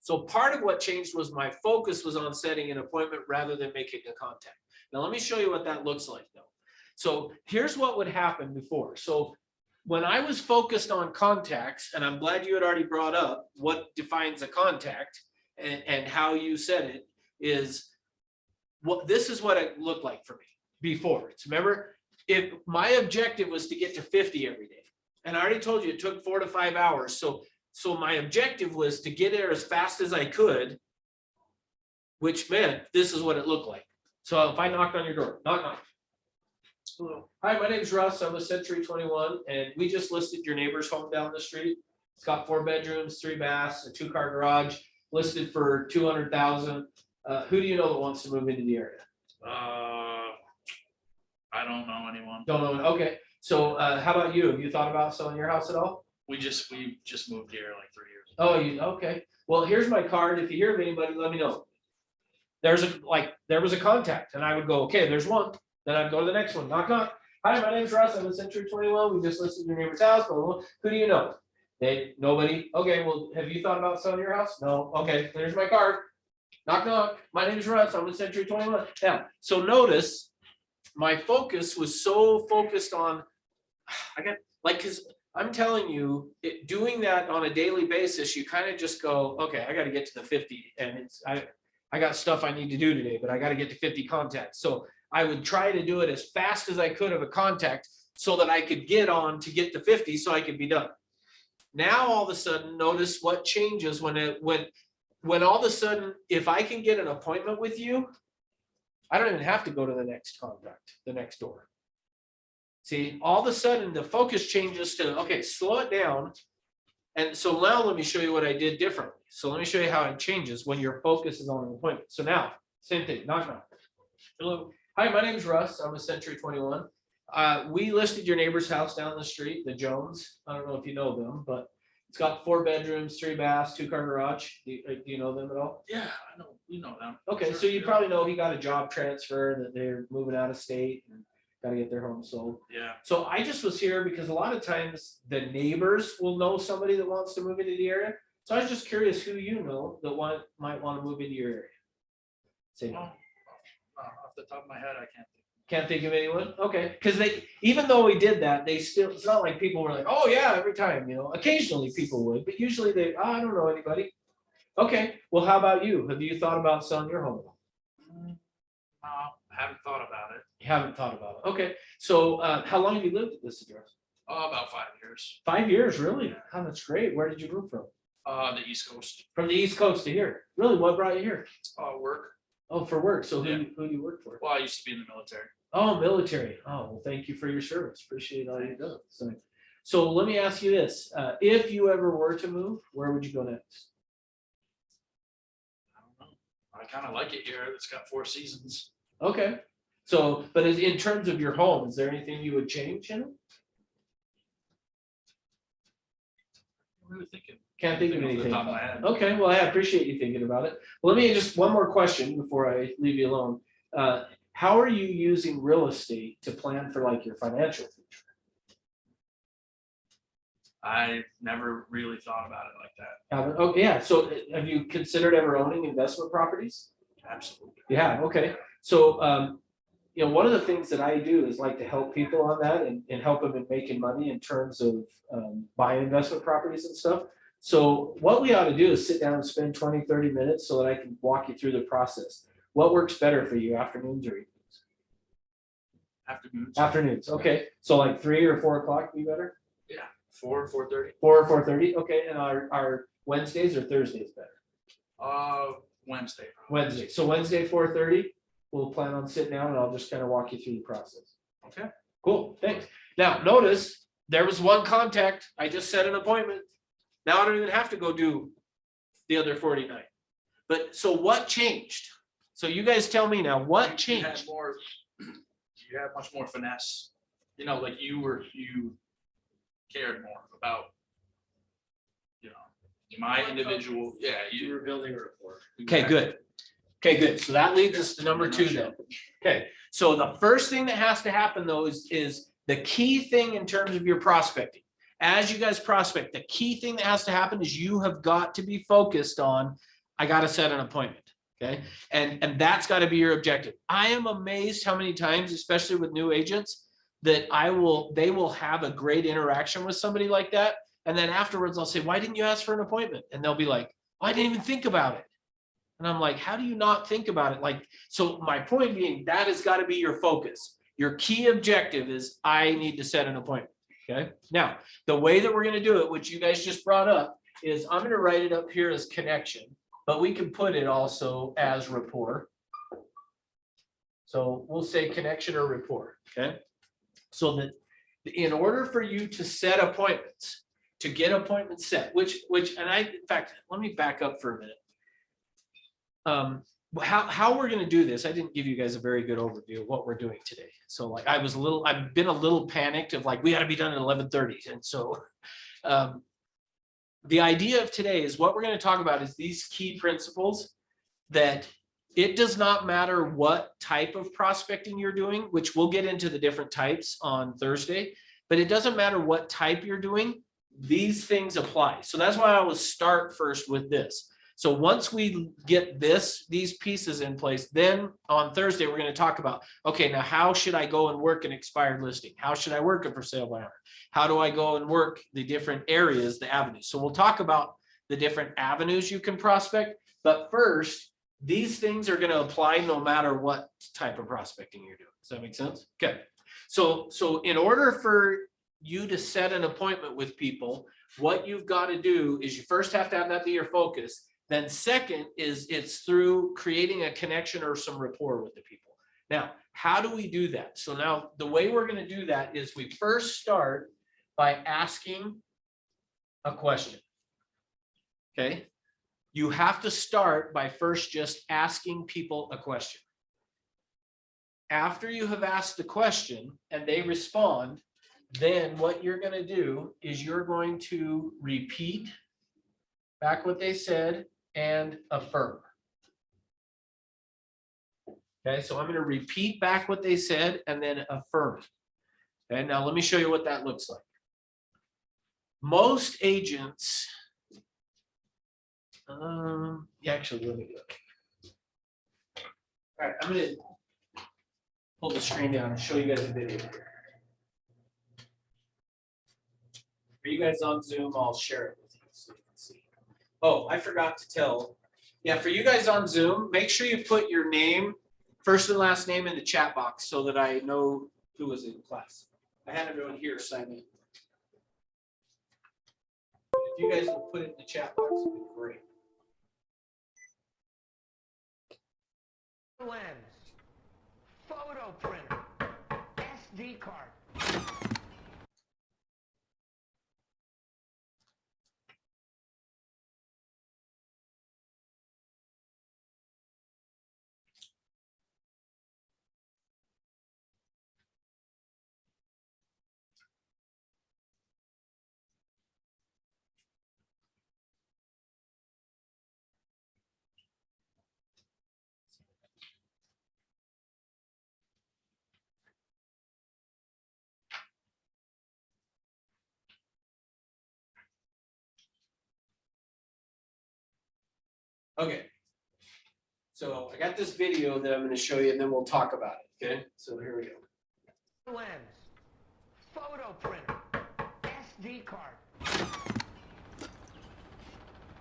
S2: So part of what changed was my focus was on setting an appointment rather than making a contact. Now, let me show you what that looks like though. So here's what would happen before. So when I was focused on contacts, and I'm glad you had already brought up what defines a contact and how you said it, is what this is what it looked like for me before. So remember, if my objective was to get to 50 every day, and I already told you it took 4 to 5 hours. So my objective was to get there as fast as I could, which meant this is what it looked like. So if I knocked on your door, knock, knock. Hello. Hi, my name's Russ. I'm with Century 21, and we just listed your neighbor's home down the street. It's got 4 bedrooms, 3 baths, a 2-car garage, listed for $200,000. Who do you know that wants to move into the area?
S3: I don't know anyone.
S2: Don't know. Okay. So how about you? Have you thought about selling your house at all?
S3: We just moved here like 3 years ago.
S2: Oh, okay. Well, here's my card. If you hear of anybody, let me know. There was a contact, and I would go, okay, there's one. Then I'd go to the next one. Knock, knock. Hi, my name's Russ. I'm with Century 21. We just listed your neighbor's house. Blah, blah, blah. Who do you know? Nobody. Okay, well, have you thought about selling your house? No. Okay, there's my card. Knock, knock. My name's Russ. I'm with Century 21. Yeah. So notice my focus was so focused on, because I'm telling you, doing that on a daily basis, you kind of just go, okay, I got to get to the 50, and I got stuff I need to do today, but I got to get to 50 contacts. So I would try to do it as fast as I could of a contact so that I could get on to get to 50 so I could be done. Now, all of a sudden, notice what changes when all of a sudden, if I can get an appointment with you, I don't even have to go to the next contact, the next door. See, all of a sudden the focus changes to, okay, slow it down. And so now let me show you what I did differently. So let me show you how it changes when your focus is on an appointment. So now, same thing, knock, knock. Hello. Hi, my name's Russ. I'm with Century 21. We listed your neighbor's house down the street, the Jones. I don't know if you know them, but it's got 4 bedrooms, 3 baths, 2-car garage. Do you know them at all?
S3: Yeah, I know. We know them.
S2: Okay,
S3: Sure,
S2: so you
S3: yeah.
S2: probably know he got a job transfer, that they're moving out of state and got to get their home sold.
S3: Yeah.
S2: So I just was here because a lot of times the neighbors will know somebody that wants to move into the area. So I was just curious who you know that might want to move into your area. Say no.
S3: Off the top of my head, I can't think.
S2: Can't think of anyone? Okay, because even though we did that, it's not like people were like, oh yeah, every time, occasionally people would, but usually I don't know anybody. Okay, well, how about you? Have you thought about selling your home?
S3: No, I haven't thought about it.
S2: You haven't thought about it. Okay, so how long have you lived at this address?
S3: About 5 years.
S2: 5 years, really? Oh, that's great. Where did you move from?
S3: The East Coast.
S2: From the East Coast to here. Really? What brought you here?
S3: Work.
S2: Oh, for work. So
S3: Yeah.
S2: who do you work for?
S3: Well, I used to be in the military.
S2: Oh, military. Oh, well, thank you for your service. Appreciate all you've done. So let me ask you this. If you ever were to move, where would you go next?
S3: I don't know. I kind of like it here. It's got 4 seasons.
S2: Okay. So, but in terms of your home, is there anything you would change in it?
S3: I'm really thinking.
S2: Can't think of
S3: Off the
S2: anything.
S3: top of my head.
S2: Okay, well, I appreciate you thinking about it. Well, let me just, one more question before I leave you alone. How are you using real estate to plan for like your financial future?
S3: I never really thought about it like that.
S2: Oh, yeah, so have you considered ever owning investment properties?
S3: Absolutely.
S2: You have, okay. So, one of the things that I do is like to help people on that and help them in making money in terms of buying investment properties and stuff. So what we ought to do is sit down and spend 20, 30 minutes so that I can walk you through the process. What works better for you, afternoons or evenings?
S3: Afternoons.
S2: Afternoons, okay. So like 3 or 4 o'clock be better?
S3: 4:30.
S2: 4 or 4:30, okay. And our Wednesdays or Thursdays better?
S3: Wednesday.
S2: Wednesday. So Wednesday, 4:30, we'll plan on sitting down and I'll just kind of walk you through the process.
S3: Okay.
S2: Cool, thanks. Now, notice there was one contact. I just set an appointment. Now I don't even have to go do the other 49. But so what changed? So you guys tell me now, what
S3: You had
S2: changed?
S3: more. You had much more finesse. Like you cared more about, my individual. Yeah,
S4: You
S3: you.
S4: were building a rapport.
S2: Okay, good. Okay, good. So that leads us to number 2 then. Okay, so the first thing that has to happen though is the key thing in terms of your prospecting. As you guys prospect, the key thing that has to happen is you have got to be focused on, I got to set an appointment. Okay, and that's got to be your objective. I am amazed how many times, especially with new agents, that they will have a great interaction with somebody like that. And then afterwards I'll say, why didn't you ask for an appointment? And they'll be like, oh, I didn't even think about it. And I'm like, how do you not think about it? Like, so my point being, that has got to be your focus. Your key objective is I need to set an appointment. Okay. Now, the way that we're going to do it, which you guys just brought up, is I'm going to write it up here as connection, but we can put it also as rapport. So we'll say connection or rapport. Okay. So that in order for you to set appointments, to get appointments set, in fact, let me back up for a minute. How we're gonna do this, I didn't give you guys a very good overview of what we're doing today. So like I've been a little panicked of like, we gotta be done at 11:30. And so the idea of today is what we're gonna talk about is these key principles that it does not matter what type of prospecting you're doing, which we'll get into the different types on Thursday, but it doesn't matter what type you're doing, these things apply. So that's why I will start first with this. So once we get these pieces in place, then on Thursday, we're going to talk about, okay, now how should I go and work an expired listing? How should I work it for sale by owner? How do I go and work the different areas, the avenues? So we'll talk about the different avenues you can prospect. But first, these things are going to apply no matter what type of prospecting you're doing. Does that make sense? Okay. So in order for you to set an appointment with people, what you've got to do is you first have to have that be your focus. Then second is it's through creating a connection or some rapport with the people. Now, how do we do that? So now the way we're going to do that is we first start by asking a question. Okay. You have to start by first just asking people a question. After you have asked the question and they respond, then what you're going to do is you're going to repeat back what they said and affirm. Okay, so I'm going to repeat back what they said and then affirm. Okay, now let me show you what that looks like. Most agents, actually, let me do it. All right, I'm going to pull the screen down and show you guys a video here. For you guys on Zoom, I'll share it with you so you can see. Oh, I forgot to tell. Yeah, for you guys on Zoom, make sure you put your name, first and last name in the chat box so that I know who was in class. I had everyone here sign in. If you guys would put it in the chat box, it would be great.
S5: Lens, photo printer, SD card.
S2: Okay. So I got this video that I'm going to show you and then we'll talk about it. Okay, so here we go.
S5: Lens. Photo printer. SD card.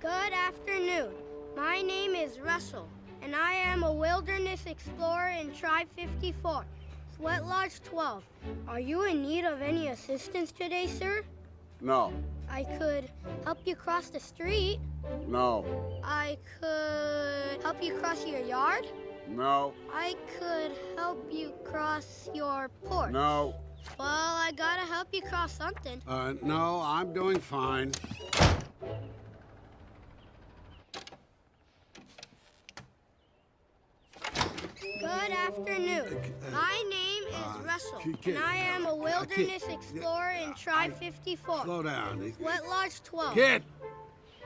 S6: Good afternoon. My name is Russell, and I am a wilderness explorer in Tribe 54, Sweat Lodge 12. Are you in need of any assistance today, sir?
S7: No,
S6: I could help you cross the street.
S7: no,
S6: I could help you cross your yard.
S7: no,
S6: I could help you cross your porch.
S7: no.
S6: Well, I gotta help you cross something.
S7: No, I'm doing fine.
S6: Good afternoon. My name is Russell, and I am a wilderness explorer in Tribe 54,
S7: Slow down.
S6: Sweat Lodge 12.
S7: Kid,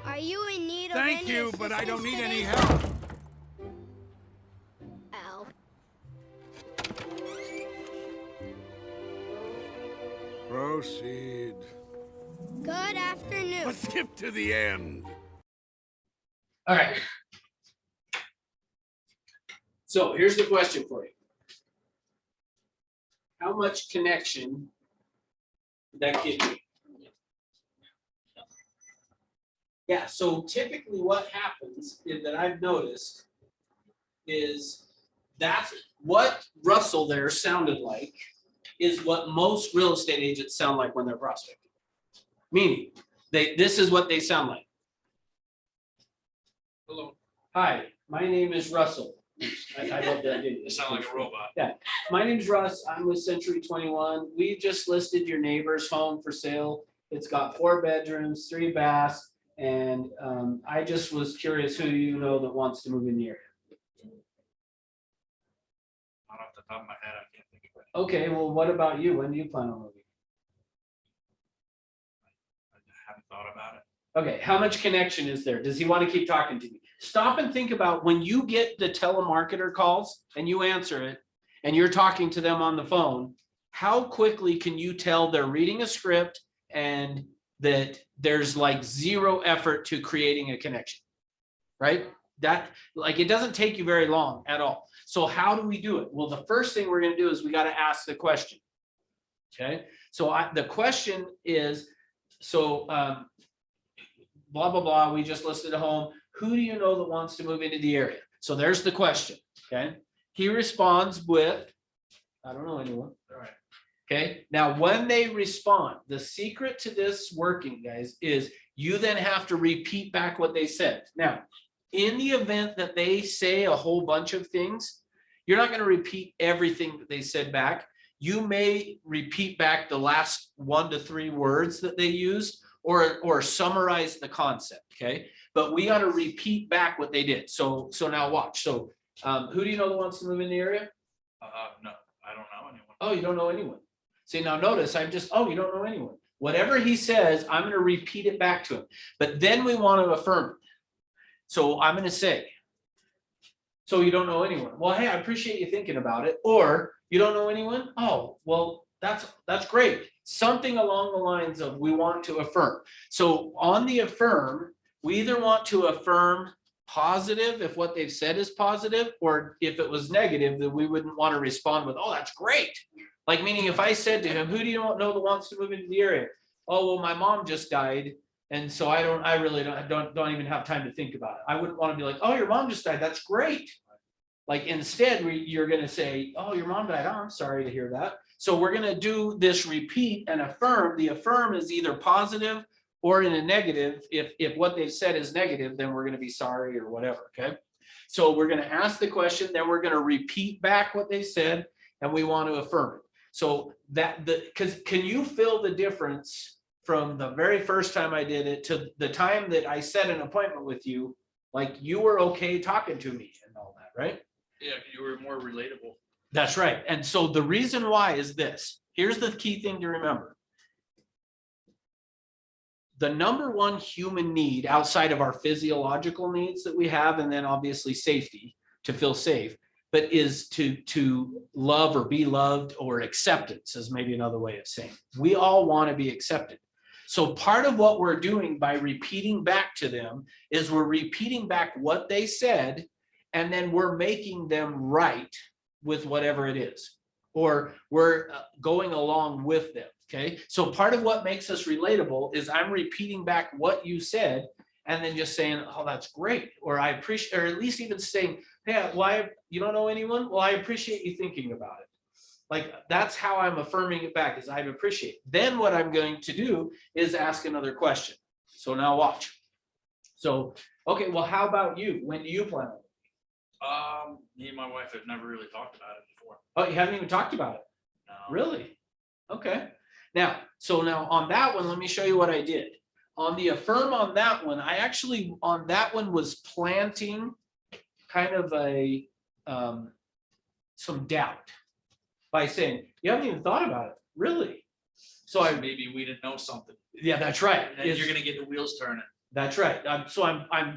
S6: Are you in need of
S7: thank
S6: any
S7: you, but I don't
S6: assistance
S7: need any
S6: today?
S7: help.
S6: Al.
S7: Proceed.
S6: Good afternoon.
S7: Let's skip to the end.
S2: All right. So here's the question for you. How much connection did that kid need? Yeah, so typically what happens is that I've noticed is that's what Russell there sounded like is what most real estate agents sound like when they're prospecting. Meaning, this is what they sound like.
S3: Hello.
S2: Hi, my name is Russell. I love that.
S3: You sound like a robot.
S2: My name's Russ. I'm with Century 21. We just listed your neighbor's home for sale. It's got 4 bedrooms, 3 baths, and I just was curious who you know that wants to move in the area.
S3: Not off the top of my head, I can't think of it.
S2: Okay, well, what about you? When do you plan on moving?
S3: I haven't thought about it.
S2: Okay, how much connection is there? Does he want to keep talking to you? Stop and think about when you get the telemarketer calls and you answer it and you're talking to them on the phone, how quickly can you tell they're reading a script and that there's like zero effort to creating a connection, right? That, like, it doesn't take you very long at all. So how do we do it? Well, the first thing we're going to do is we got to ask the question. Okay, so the question is, so blah, blah, blah, we just listed a home. Who do you know that wants to move into the area? So there's the question, okay? He responds with, I don't know anyone.
S3: All right.
S2: Okay, now when they respond, the secret to this working, guys, is you then have to repeat back what they said. Now, in the event that they say a whole bunch of things, you're not going to repeat everything that they said back. You may repeat back the last 1 to 3 words that they used or summarize the concept, okay? But we got to repeat back what they did. So now watch. So who do you know that wants to move in the area?
S3: No, I don't know anyone.
S2: Oh, you don't know anyone. See, now notice you don't know anyone. Whatever he says, I'm going to repeat it back to him. But then we want to affirm it. So I'm going to say, so you don't know anyone. Well, hey, I appreciate you thinking about it. Or you don't know anyone? Oh, well, that's great. Something along the lines of we want to affirm. So on the affirm, we either want to affirm positive if what they've said is positive, or if it was negative, then we wouldn't want to respond with, oh, that's great. Like, meaning if I said to him, who do you know that wants to move into the area? Oh, well, my mom just died. And so I really don't even have time to think about it. I wouldn't want to be like, oh, your mom just died. That's great. Like, instead, you're going to say, oh, your mom died. Oh, I'm sorry to hear that. So we're going to do this repeat and affirm. The affirm is either positive or in a negative. If what they've said is negative, then we're going to be sorry or whatever. Okay. So we're going to ask the question, then we're going to repeat back what they said, and we want to affirm it. So because can you feel the difference from the very first time I did it to the time that I set an appointment with you? Like, you were okay talking to me and all that, right?
S3: Yeah, you were more relatable.
S2: That's right. And so the reason why is this. Here's the key thing to remember. The number one human need outside of our physiological needs that we have, and then obviously safety, to feel safe, but is to love or be loved, or acceptance is maybe another way of saying it. We all want to be accepted. So part of what we're doing by repeating back to them is we're repeating back what they said, and then we're making them right with whatever it is, or we're going along with them. Okay, so part of what makes us relatable is I'm repeating back what you said, and then just saying, oh, that's great, or I appreciate, or at least even saying, hey, why, you don't know anyone? Well, I appreciate you thinking about it. Like, that's how I'm affirming it back, is I appreciate. Then what I'm going to do is ask another question. So now watch. So, okay, well, how about you? When do you plan on it?
S3: Me and my wife have never really talked about it before.
S2: Oh, you haven't even talked about it?
S3: No.
S2: Really? Okay. Now, so now on that one, let me show you what I did. On the affirm on that one, I actually, on that one was planting kind of a, some doubt by saying, you haven't even thought about it, really? So I,
S3: Maybe we didn't know something.
S2: yeah, that's right.
S3: And then you're gonna get the wheels turning.
S2: That's right. So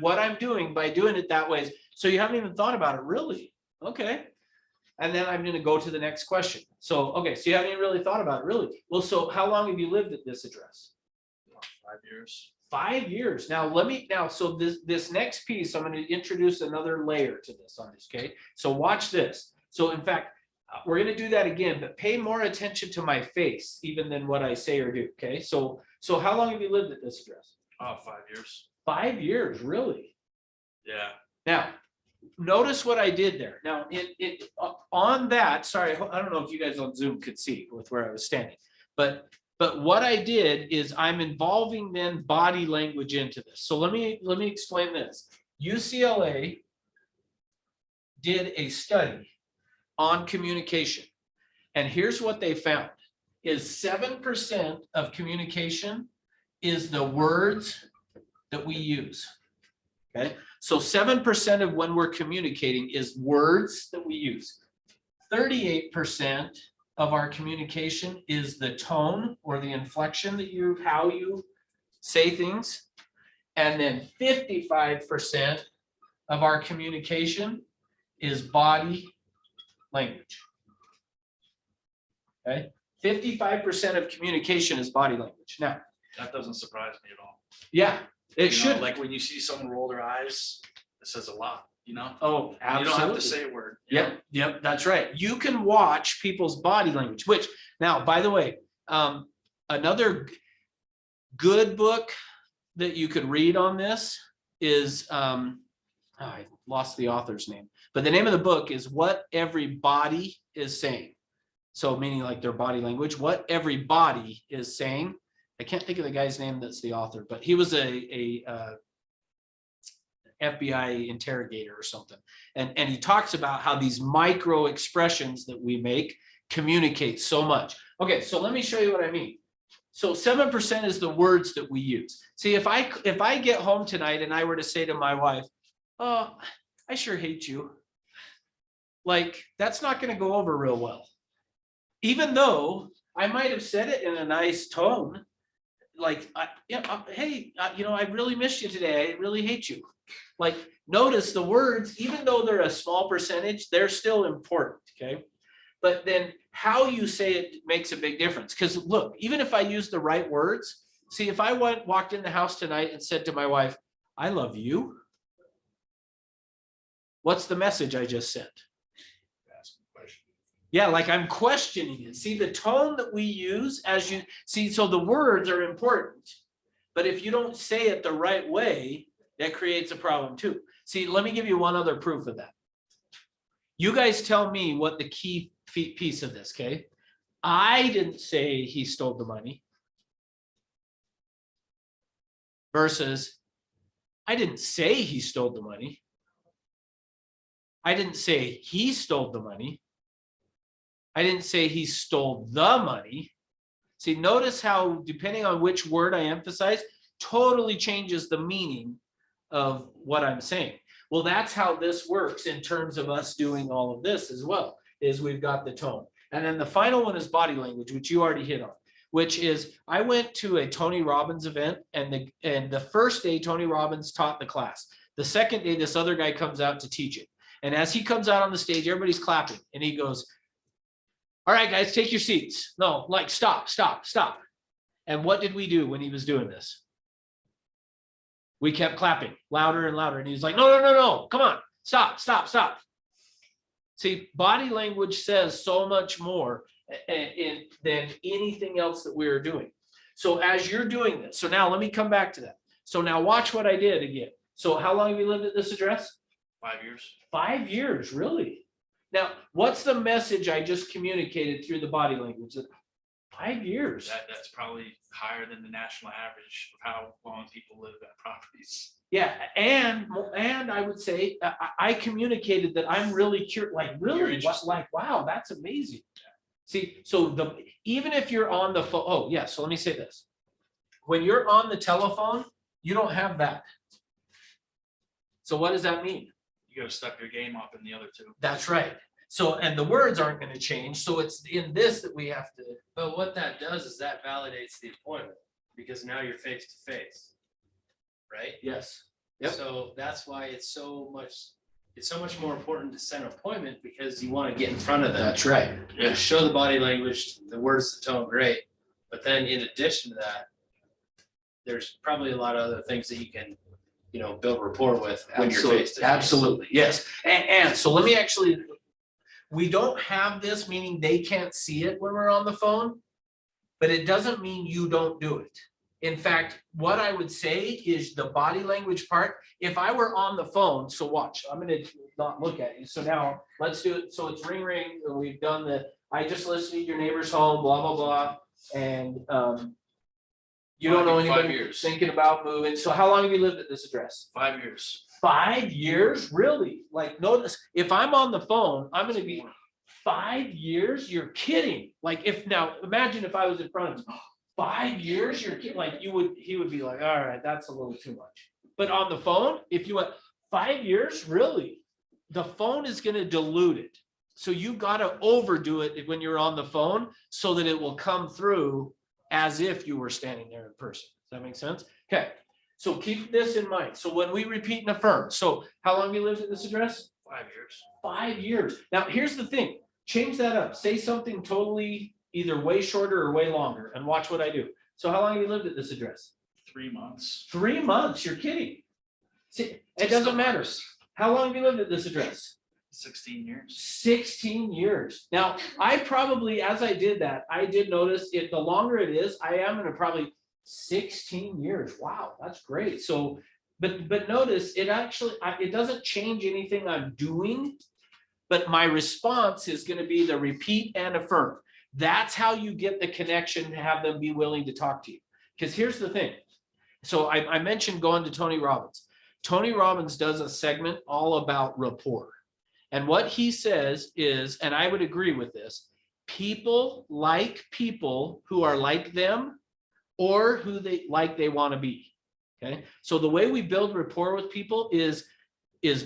S2: what I'm doing by doing it that way is, so you haven't even thought about it, really? Okay. And then I'm gonna go to the next question. So, okay, so you haven't even really thought about it, really? Well, so how long have you lived at this address?
S3: 5 years.
S2: 5 years. Now, so this next piece, I'm gonna introduce another layer to this on this, okay? So watch this. So in fact, we're gonna do that again, but pay more attention to my face even than what I say or do, okay? So how long have you lived at this address?
S3: 5 years.
S2: 5 years, really?
S3: Yeah.
S2: Now, notice what I did there. Now, on that, sorry, I don't know if you guys on Zoom could see with where I was standing, but what I did is I'm involving then body language into this. So let me explain this. UCLA did a study on communication, and here's what they found: is 7% of communication is the words that we use. Okay, so 7% of when we're communicating is words that we use. 38% of our communication is the tone or the inflection that how you say things. And then 55% of our communication is body language. Okay, 55% of communication is body language. Now,
S3: That doesn't surprise me at all.
S2: yeah, it
S3: You know,
S2: should.
S3: like when you see someone roll their eyes, it says a lot, you know?
S2: Oh,
S3: You
S2: absolutely.
S3: don't have to say a word. you know?
S2: Yep, that's right. You can watch people's body language, which now, by the way, another good book that you could read on this is, I lost the author's name, but the name of the book is What Every Body is Saying. So meaning like their body language, what every body is saying. I can't think of the guy's name that's the author, but he was a FBI interrogator or something. And he talks about how these micro expressions that we make communicate so much. Okay, so let me show you what I mean. So 7% is the words that we use. See, if I get home tonight and I were to say to my wife, oh, I sure hate you. Like, that's not going to go over real well. Even though I might have said it in a nice tone, like, hey, I really missed you today. I really hate you. Like, notice the words, even though they're a small percentage, they're still important, okay? But then how you say it makes a big difference. Because look, even if I use the right words, see, if I walked in the house tonight and said to my wife, I love you, what's the message I just sent? Yeah, like I'm questioning it. See, the tone that we use as you see, so the words are important, but if you don't say it the right way, that creates a problem too. See, let me give you one other proof of that. You guys tell me what the key piece of this, okay? I didn't say he stole the money versus I didn't say he stole the money. I didn't say he stole the money. I didn't say he stole the money. See, notice how depending on which word I emphasize, totally changes the meaning of what I'm saying. Well, that's how this works in terms of us doing all of this as well, is we've got the tone. And then the final one is body language, which you already hit on, which is I went to a Tony Robbins event, and the first day Tony Robbins taught the class. The second day, this other guy comes out to teach it. And as he comes out on the stage, everybody's clapping, and he goes, all right, guys, take your seats. No, like stop. And what did we do when he was doing this? We kept clapping louder and louder. And he was like, no, no, no, no, come on, stop, stop, stop. See, body language says so much more than anything else that we are doing. So as you're doing this, so now let me come back to that. So now watch what I did again. So how long have you lived at this address?
S3: 5 years.
S2: 5 years, really? Now, what's the message I just communicated through the body language? 5 years.
S3: That's probably higher than the national average of how long people live at properties.
S2: Yeah, and I would say I communicated that I'm really curious, like
S3: You're
S2: really,
S3: interested.
S2: like, wow, that's amazing. See, so even if you're on the phone, oh yeah, so let me say this. When you're on the telephone, you don't have that. So what does that mean?
S3: You gotta step your game up in the other two.
S2: That's right. So, and the words aren't going to change. So it's in this that we have to.
S4: But what that does is that validates the appointment, because now you're face to face. Right?
S2: Yes. Yep.
S4: So that's why it's so much more important to set an appointment, because you want to get in front of them.
S2: That's right.
S4: Yeah, show the body language, the words, the tone, great. But then in addition to that, there's probably a lot of other things that you can, build rapport with when you're face to face.
S2: Absolutely. Yes. And so let me actually, we don't have this, meaning they can't see it when we're on the phone, but it doesn't mean you don't do it. In fact, what I would say is the body language part, if I were on the phone, so watch, I'm gonna not look at you. So now let's do it. So it's ring, ring, and we've done I just listened to your neighbor's home, blah, blah, blah. And you don't know
S3: 5
S2: anybody
S3: years.
S2: thinking about moving. So how long have you lived at this address?
S3: 5 years.
S2: 5 years? Really? Like, notice, if I'm on the phone, I'm gonna be 5 years? You're kidding. Like, now imagine if I was in front of him. 5 years, you're kidding. Like, he would be like, all right, that's a little too much. But on the phone, if you went 5 years, really, the phone is going to dilute it. So you got to overdo it when you're on the phone so that it will come through as if you were standing there in person. Does that make sense? Okay. So keep this in mind. So when we repeat and affirm, so how long have you lived at this address?
S3: 5 years.
S2: 5 years. Now, here's the thing. Change that up. Say something totally either way shorter or way longer, and watch what I do. So how long have you lived at this address?
S3: 3 months.
S2: 3 months. You're kidding. See, it doesn't matter. How long have you lived at this address?
S3: 16 years.
S2: 16 years. Now, I probably, as I did that, I did notice the longer it is, I am going to probably 16 years. Wow, that's great. So, but notice it actually, it doesn't change anything I'm doing, but my response is going to be the repeat and affirm. That's how you get the connection to have them be willing to talk to you. Because here's the thing. So I mentioned going to Tony Robbins. Tony Robbins does a segment all about rapport. And what he says is, and I would agree with this, people like people who are like them or who they want to be. Okay. So the way we build rapport with people is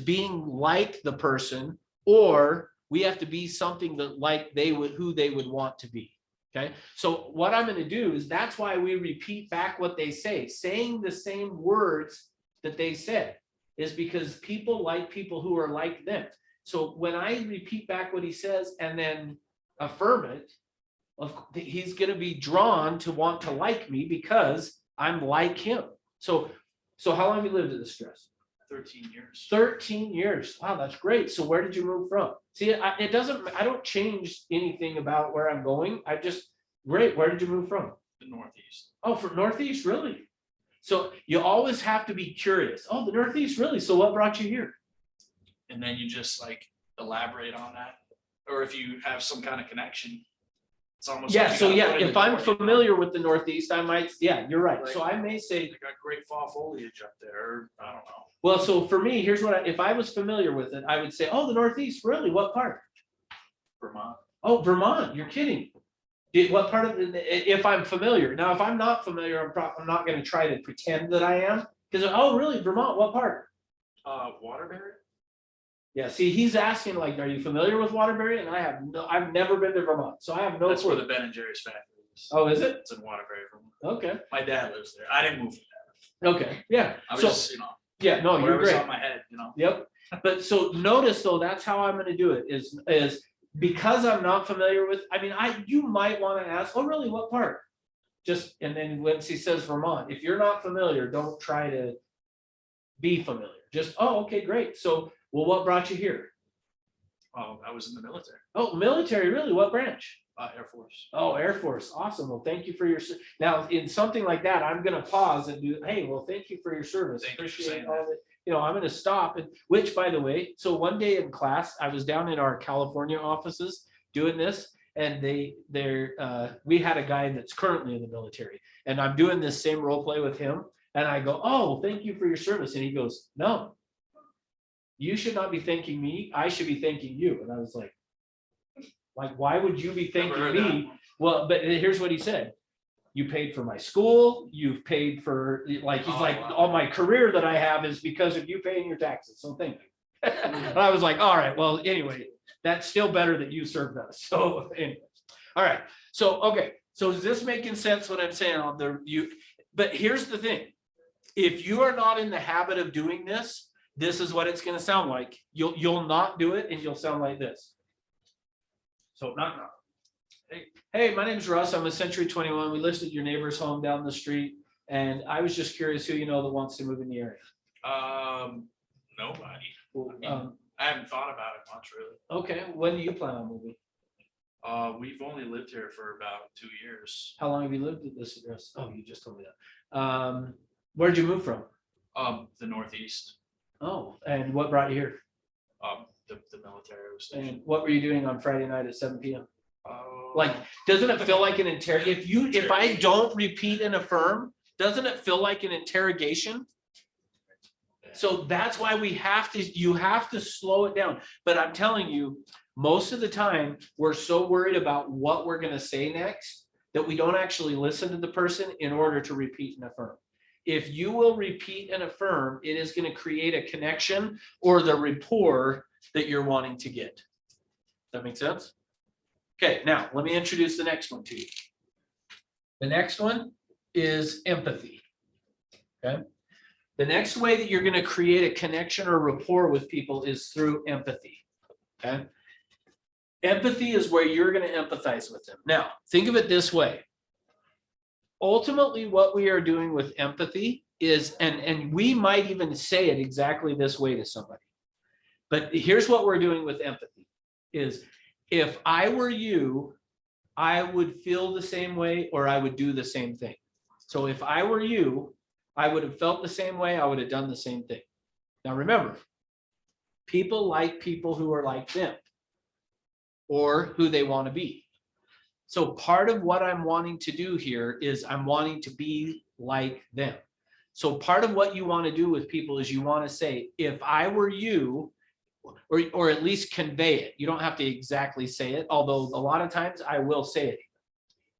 S2: being like the person, or we have to be something that who they would want to be. Okay. So what I'm going to do is, that's why we repeat back what they say. Saying the same words that they said is because people like people who are like them. So when I repeat back what he says and then affirm it, he's going to be drawn to want to like me because I'm like him. So how long have you lived at this address?
S3: 13 years.
S2: 13 years. Wow, that's great. So where did you move from? See, I don't change anything about where I'm going. Great. Where did you move from?
S3: The Northeast.
S2: Oh, from Northeast, really? So you always have to be curious. Oh, the Northeast, really? So what brought you here?
S3: And then you just elaborate on that. Or if you have some kind of connection, it's almost.
S2: Yeah,
S3: like
S2: so
S3: you gotta put it
S2: if
S3: in the
S2: I'm
S3: door, you know?
S2: familiar with the Northeast, I might, yeah, you're right. So
S3: Like-
S2: I may say,
S3: They got great fall foliage up there. Or I don't know.
S2: well, so for me, here's what if I was familiar with it, I would say, oh, the Northeast, really? What part?
S3: Vermont.
S2: Oh, Vermont, you're kidding. What part of if I'm familiar? Now, if I'm not familiar, I'm not going to try to pretend that I am. Because, oh, really, Vermont, what part?
S3: Waterbury.
S2: Yeah, see, he's asking are you familiar with Waterbury? And I've never been to Vermont, so I have no
S3: That's where
S2: clue.
S3: the Ben and Jerry's factory is.
S2: Oh, is it?
S3: It's in Waterbury, Vermont.
S2: Okay,
S3: My dad lives there. I didn't move from there.
S2: okay, yeah.
S3: I was
S2: So,
S3: just,
S2: yeah, no, you're
S3: whatever's
S2: great.
S3: on my head,
S2: Yep, but so notice though, that's how I'm gonna do it is because I'm not familiar with, you might wanna ask, oh, really, what part? just, and then once he says Vermont, if you're not familiar, don't try to be familiar. Just, oh, okay, great. So, well, what brought you here?
S3: Oh, I was in the military,
S2: Oh, military, really? What branch?
S3: Air Force.
S2: Oh, Air Force. Awesome. Well, thank you for your, now, in something like that, I'm gonna pause and do, hey, well, thank you for your service.
S3: Thank you for
S2: Appreciate
S3: saying
S2: all that. You know, I'm gonna stop, and which, by the way, so one day in class, I was down in our California offices doing this, and we had a guy that's currently in the military, and I'm doing this same role play with him, and I go, oh, thank you for your service, and he goes, no, you should not be thanking me, I should be thanking you. And I was like, why would you be
S3: Never
S2: thanking
S3: heard that
S2: me?
S3: one.
S2: Well, but here's what he said. You paid for my school, you've paid for, like, he's
S3: Oh,
S2: like,
S3: wow.
S2: all my career that I have is because of you paying your taxes, so thank you. And I was like, all right, well, anyway, that's still better that you served us, so anyway. All right, so, okay, so is this making sense what I'm saying on but here's the thing. If you are not in the habit of doing this, this is what it's gonna sound like. You'll not do it and you'll sound like this. So knock. Hey, my name's Russ. I'm a Century 21. We listed your neighbor's home down the street, and I was just curious who you know that wants to move in the area.
S3: Nobody.
S2: Well,
S3: I mean, I haven't thought about it much really.
S2: okay, when do you plan on moving?
S3: We've only lived here for about 2 years.
S2: How long have you lived at this address? Oh, you just told me that. Where'd you move from?
S3: The Northeast,
S2: Oh, and what brought you here?
S3: the military was stationed.
S2: And what were you doing on Friday night at 7 p.m.?
S3: Uh,
S2: Like, doesn't it feel like an if I don't repeat and affirm, doesn't it feel like an interrogation? So that's why you have to slow it down. But I'm telling you, most of the time, we're so worried about what we're gonna say next that we don't actually listen to the person in order to repeat and affirm. If you will repeat and affirm, it is gonna create a connection or the rapport that you're wanting to get. Does that make sense? Okay, now let me introduce the next one to you. The next one is empathy. Okay. The next way that you're going to create a connection or rapport with people is through empathy. Okay. Empathy is where you're going to empathize with them. Now, think of it this way. Ultimately, what we are doing with empathy is, and we might even say it exactly this way to somebody. But here's what we're doing with empathy is, if I were you, I would feel the same way or I would do the same thing. So if I were you, I would have felt the same way, I would have done the same thing. Now remember, people like people who are like them or who they want to be. So part of what I'm wanting to do here is I'm wanting to be like them. So part of what you want to do with people is you want to say, if I were you, or at least convey it. You don't have to exactly say it, although a lot of times I will say it.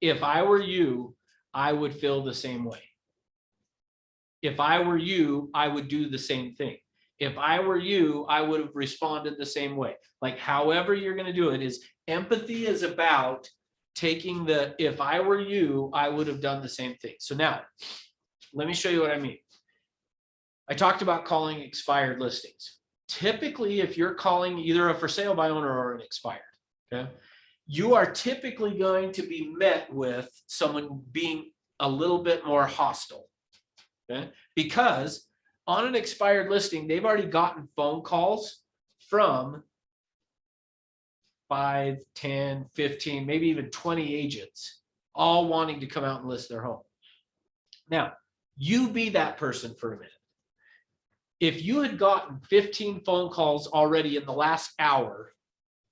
S2: If I were you, I would feel the same way. If I were you, I would do the same thing. If I were you, I would have responded the same way. Like however you're going to do it is empathy is about taking the, if I were you, I would have done the same thing. So now let me show you what I mean. I talked about calling expired listings. Typically, if you're calling either a for sale by owner or an expired, okay, you are typically going to be met with someone being a little bit more hostile, okay? Because on an expired listing, they've already gotten phone calls from 5, 10, 15, maybe even 20 agents, all wanting to come out and list their home. Now, you be that person for a minute. If you had gotten 15 phone calls already in the last hour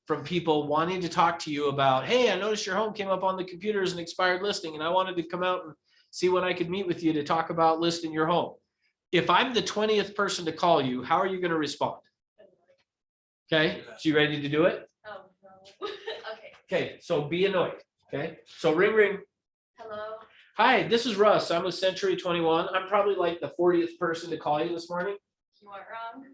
S2: from people wanting to talk to you about, hey, I noticed your home came up on the computer as an expired listing and I wanted to come out and see when I could meet with you to talk about listing your home. If I'm the 20th person to call you, how are you going to respond? Okay, so you ready to do it?
S8: Oh, no. Okay.
S2: Okay, so be annoyed. Okay, so ring, ring.
S8: Hello.
S2: Hi, this is Russ. I'm with Century 21. I'm probably like the 40th person to call you this morning.
S8: You aren't wrong.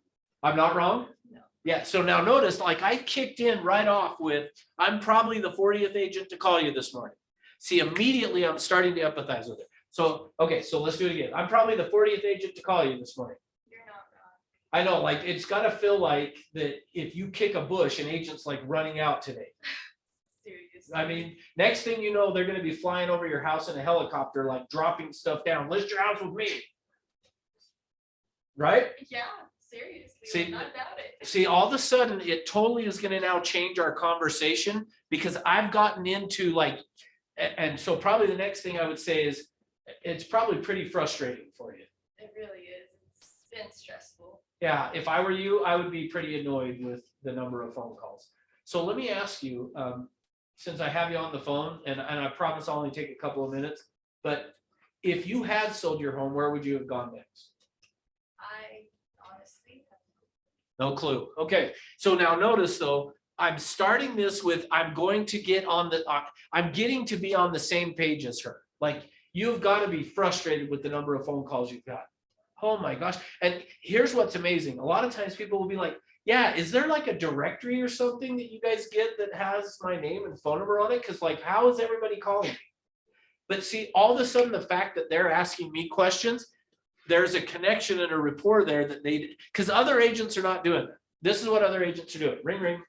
S2: I'm not wrong?
S8: No.
S2: Yeah, so now notice, like I kicked in right off with, I'm probably the 40th agent to call you this morning. See, immediately I'm starting to empathize with it. So, okay, so let's do it again. I'm probably the 40th agent to call you this morning.
S8: You're not wrong.
S2: I know, like, it's gotta feel like that if you kick a bush, an agent's like running out today.
S8: Seriously.
S2: I mean, next thing you know, they're gonna be flying over your house in a helicopter, like dropping stuff down. List your house with me. Right?
S8: Yeah, seriously,
S2: See,
S8: like, not doubt it.
S2: See, all of a sudden, it totally is gonna now change our conversation because I've gotten into like, and so probably the next thing I would say is, it's probably pretty frustrating for you.
S8: It really is. It's been stressful.
S2: Yeah, if I were you, I would be pretty annoyed with the number of phone calls. So let me ask you, since I have you on the phone, and I promise I'll only take a couple of minutes, but if you had sold your home, where would you have gone next?
S8: I honestly have
S2: No clue. Okay, so now notice though, I'm starting this with, I'm going to get on the, I'm getting to be on the same page as her. Like, you've got to be frustrated with the number of phone calls you've got. Oh my gosh. And here's what's amazing. A lot of times people will be like, yeah, is there like a directory or something that you guys get that has my name and phone number on it? Because like, how is everybody calling me? But see, all of a sudden, the fact that they're asking me questions, there's a connection and a rapport there that they, because other agents are not doing that. This is what other agents are doing. Ring, ring.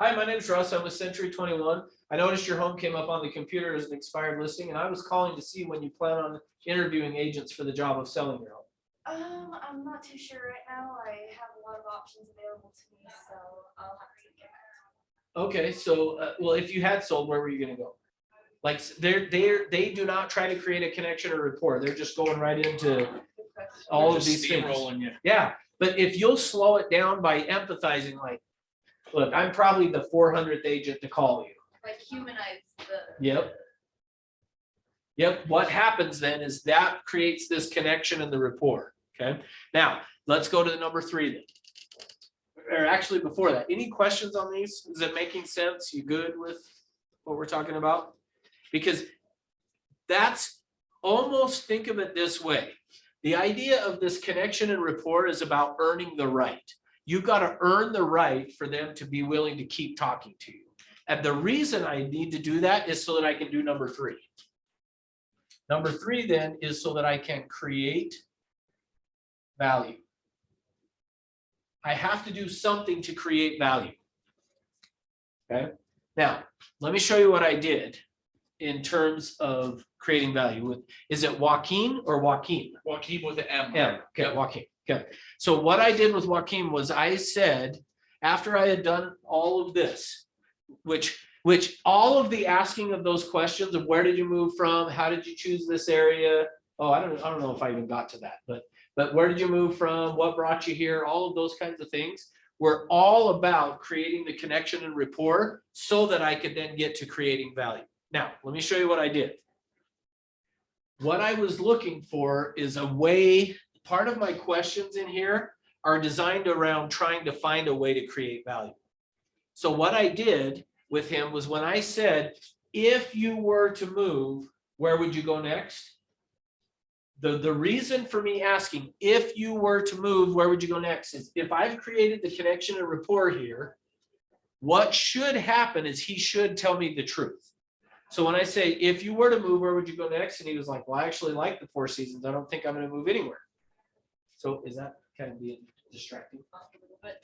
S2: Hi, my name's Russ. I'm with Century 21. I noticed your home came up on the computer as an expired listing, and I was calling to see when you plan on interviewing agents for the job of selling your home.
S8: I'm not too sure right now. I have a lot of options available to me, so I'll have to get back to you.
S2: Okay, so, well, if you had sold, where were you gonna go? Like, they do not try to create a connection or rapport. They're just going right into
S8: Good question.
S2: all
S3: They're
S2: of
S3: just
S2: these things.
S3: steamrolling you.
S2: Yeah, but if you'll slow it down by empathizing, like, look, I'm probably the 400th agent to call you.
S8: Like humanize the.
S2: Yep. Yep, what happens then is that creates this connection and the rapport, okay? Now, let's go to the number 3 then. Or actually, before that, any questions on these? Is it making sense? You good with what we're talking about? Because that's almost, think of it this way. The idea of this connection and rapport is about earning the right. You've got to earn the right for them to be willing to keep talking to you. And the reason I need to do that is so that I can do number 3. Number 3 then is so that I can create value. I have to do something to create value. Okay, now let me show you what I did in terms of creating value. Is it Joaquin or Joaquin?
S3: Joaquin with the M.
S2: M, okay,
S3: Yep.
S2: Joaquin, okay. So what I did with Joaquin was I said, after I had done all of this, which all of the asking of those questions of where did you move from, how did you choose this area? Oh, I don't know if I even got to that, but where did you move from? What brought you here? All of those kinds of things were all about creating the connection and rapport so that I could then get to creating value. Now, let me show you what I did. What I was looking for is a way, part of my questions in here are designed around trying to find a way to create value. So what I did with him was when I said, if you were to move, where would you go next? The reason for me asking, if you were to move, where would you go next? Is if I've created the connection and rapport here, what should happen is he should tell me the truth. So when I say, if you were to move, where would you go next? And he was like, well, I actually like the Four Seasons. I don't think I'm going to move anywhere. So is that kind of being distracting?
S8: But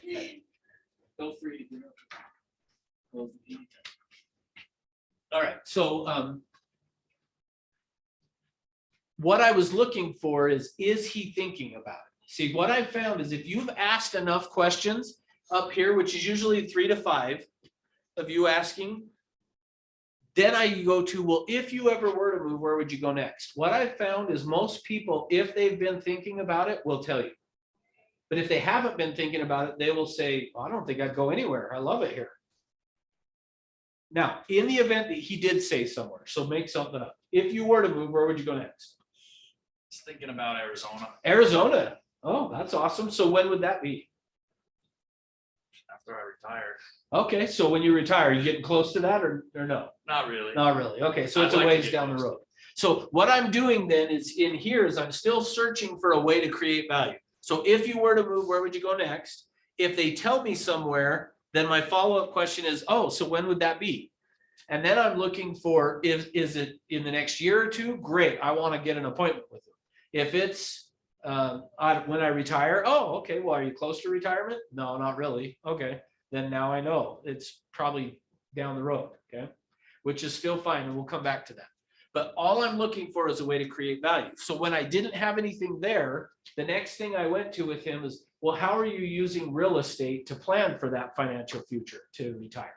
S2: Feel free to do it. All right, so what I was looking for is he thinking about it? See, what I found is if you've asked enough questions up here, which is usually 3 to 5 of you asking, then I go to, well, if you ever were to move, where would you go next? What I've found is most people, if they've been thinking about it, will tell you. But if they haven't been thinking about it, they will say, well, I don't think I'd go anywhere. I love it here. Now, in the event that he did say somewhere, so make something up. If you were to move, where would you go next?
S3: Just thinking about Arizona
S2: Arizona. Oh, that's awesome. So when would that be?
S3: after I retired.
S2: Okay, so when you retire, are you getting close to that or no?
S3: Not really.
S2: Not really. Okay, so
S3: I'd
S2: it's a
S3: like to
S2: ways
S3: get
S2: down the
S3: close.
S2: road. So what I'm doing then is in here is I'm still searching for a way to create value. So if you were to move, where would you go next? If they tell me somewhere, then my follow-up question is, oh, so when would that be? And then I'm looking for, is it in the next year or 2? Great, I want to get an appointment with them. If it's when I retire, oh, okay, well, are you close to retirement? No, not really. Okay, then now I know it's probably down the road, okay? Which is still fine, and we'll come back to that. But all I'm looking for is a way to create value. So when I didn't have anything there, the next thing I went to with him is, well, how are you using real estate to plan for that financial future to retire?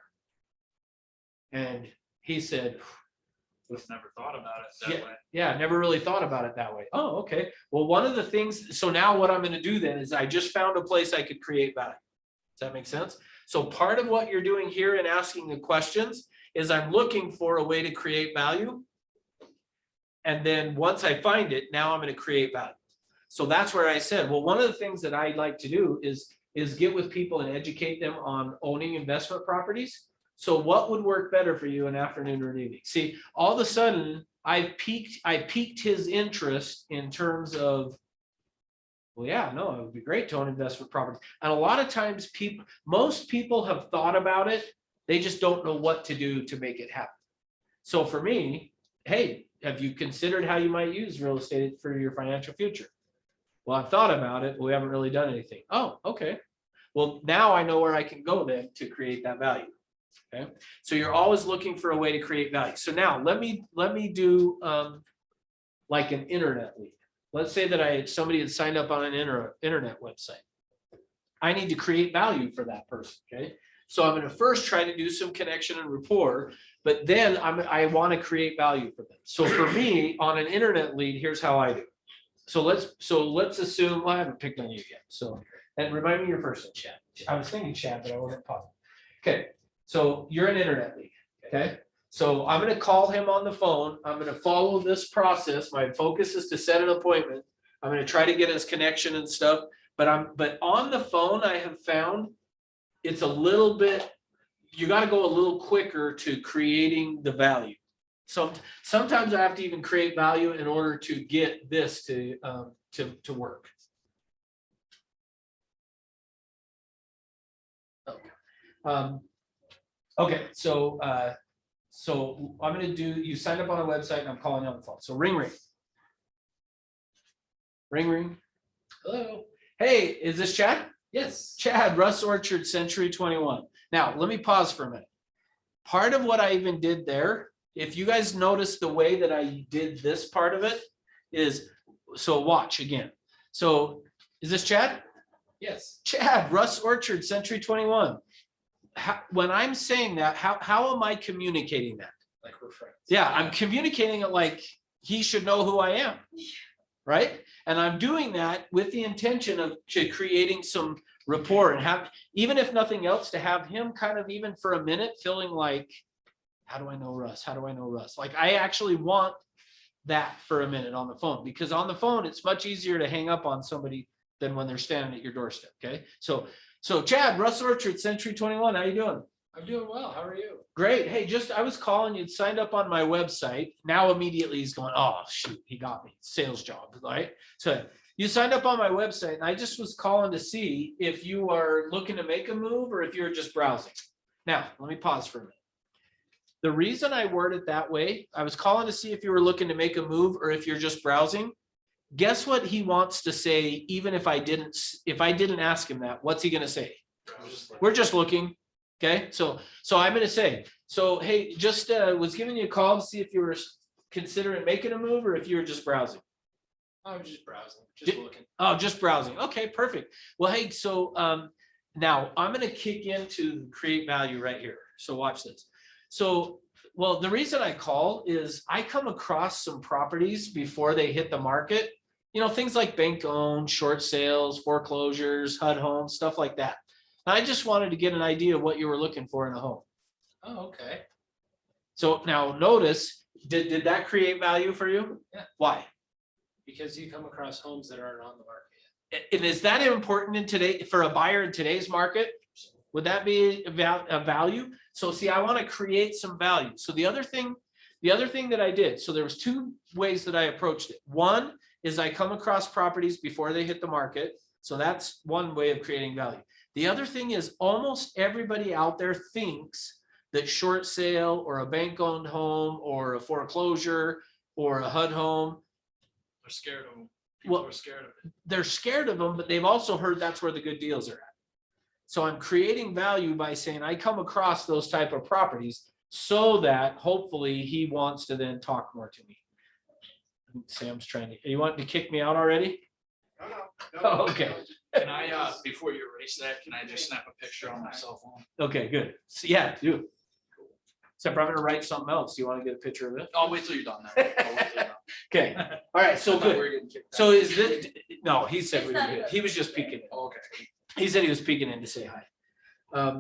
S2: And he said,
S3: Just never thought about it that way.
S2: yeah, never really thought about it that way. Oh, okay. Well, one of the things, so now what I'm going to do then is I just found a place I could create value. Does that make sense? So part of what you're doing here and asking the questions is I'm looking for a way to create value. And then once I find it, now I'm going to create value. So that's where I said, well, one of the things that I like to do is get with people and educate them on owning investment properties. So what would work better for you in afternoon or evening? See, all of a sudden I piqued his interest in terms of, well, yeah, no, it would be great to own investment properties. And a lot of times most people have thought about it. They just don't know what to do to make it happen. So for me, hey, have you considered how you might use real estate for your financial future? Well, I've thought about it, but we haven't really done anything. Oh, okay. Well, now I know where I can go then to create that value. Okay. So you're always looking for a way to create value. So now let me do like an internet lead. Let's say that somebody had signed up on an internet website. I need to create value for that person. Okay. So I'm going to first try to do some connection and rapport, but then I want to create value for them. So for me, on an internet lead, here's how I do it. So let's assume, well, I haven't picked on you yet. So, and remind me your first name, Chad. I was thinking Chad, but I wasn't positive. Okay. So you're an internet lead. Okay. So I'm going to call him on the phone. I'm going to follow this process. My focus is to set an appointment. I'm going to try to get his connection and stuff, but on the phone, I have found it's a little bit, you got to go a little quicker to creating the value. So sometimes I have to even create value in order to get this to work. Okay. Okay, so I'm going to do, you signed up on a website and I'm calling you on the phone. So ring, ring. Ring, ring. Hello. Hey, is this Chad? Yes. Chad, Russ Orchard, Century 21. Now, let me pause for a minute. Part of what I even did there, if you guys notice the way that I did this part of it is, so watch again. So is this Chad? Yes. Chad, Russ Orchard, Century 21. When I'm saying that, how am I communicating that? Like we're friends. Yeah, I'm communicating it like he should know who I am, right? And I'm doing that with the intention of creating some rapport and have, even if nothing else, to have him kind of even for a minute feeling like, how do I know Russ? How do I know Russ? Like I actually want that for a minute on the phone, because on the phone, it's much easier to hang up on somebody than when they're standing at your doorstep, okay? So Chad, Russ Orchard, Century 21, how you doing? I'm doing well. How are you? Great. Hey, I was calling, you'd signed up on my website. Now immediately he's going, oh, shoot, he got me. Sales job, right? So you signed up on my website and I just was calling to see if you are looking to make a move or if you're just browsing. Now, let me pause for a minute. The reason I word it that way, I was calling to see if you were looking to make a move or if you're just browsing. Guess what he wants to say, even if I didn't ask him that, what's he going to say? We're just looking. Okay. So I'm going to say, so, hey, just was giving you a call to see if you were considering making a move or if you were just browsing. I'm just browsing, just looking. Oh, just browsing. Okay, perfect. Well, hey, so now I'm going to kick into create value right here. So watch this. So, well, the reason I call is I come across some properties before they hit the market, you know, things like bank owned, short sales, foreclosures, HUD homes, stuff like that. I just wanted to get an idea of what you were looking for in a home. Oh, okay. So now notice, did that create value for you? Yeah. Why? Because you come across homes that aren't on the market yet. And is that important in today for a buyer in today's market? Would that be a value? So see, I want to create some value. So the other thing that I did, so there was two ways that I approached it. One is I come across properties before they hit the market. So that's one way of creating value. The other thing is almost everybody out there thinks that short sale or a bank owned home or a foreclosure or a HUD home.
S3: They're scared of them. People are scared of it.
S2: They're scared of them, but they've also heard that's where the good deals are at. So I'm creating value by saying I come across those type of properties so that hopefully he wants to then talk more to me. Sam's trying to, you want to kick me out already? Oh, okay.
S3: Can I, before you erase that, can I just snap a picture on my cell phone?
S2: Okay, good. So, yeah, do. Except I'm gonna write something else. You want to get a picture of it?
S3: I'll wait till you're done then. I'll wait till you're done.
S2: Okay, all right, so
S3: I thought we
S2: good.
S3: were getting kicked
S2: So
S3: out.
S2: is this, no, he said we were good. He was just peeking.
S3: Okay.
S2: He said he was peeking in to say hi.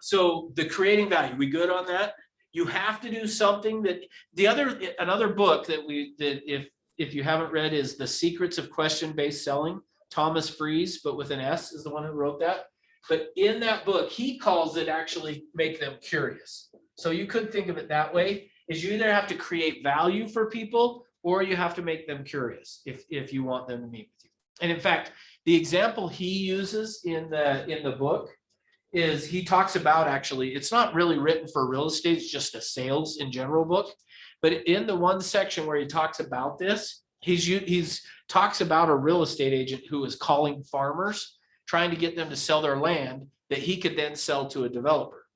S2: So the creating value, we good on that? You have to do something that, another book that if you haven't read is The Secrets of Question-Based Selling. Thomas Freeze, but with an S, is the one who wrote that. But in that book, he calls it actually make them curious. So you could think of it that way, is you either have to create value for people or you have to make them curious if you want them to meet with you. And in fact, the example he uses in the book is he talks about, actually, it's not really written for real estate, it's just a sales in general book. But in the one section where he talks about this, he's talks about a real estate agent who was calling farmers, trying to get them to sell their land that he could then sell to a developer.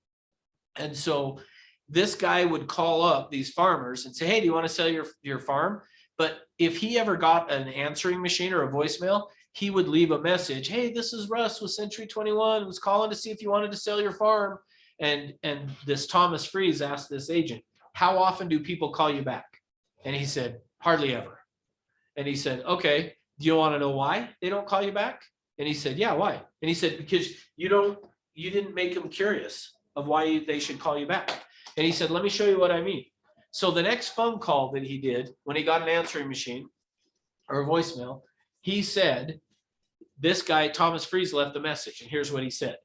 S2: And so this guy would call up these farmers and say, hey, do you want to sell your farm? But if he ever got an answering machine or a voicemail, he would leave a message. Hey, this is Russ with Century 21. I was calling to see if you wanted to sell your farm. And this Thomas Freeze asked this agent, how often do people call you back? And he said, hardly ever. And he said, okay, do you want to know why they don't call you back? And he said, yeah, why? And he said, because you didn't make them curious of why they should call you back. And he said, let me show you what I mean. So the next phone call that he did, when he got an answering machine or a voicemail, he said, this guy, Thomas Freeze, left the message. And here's what he said.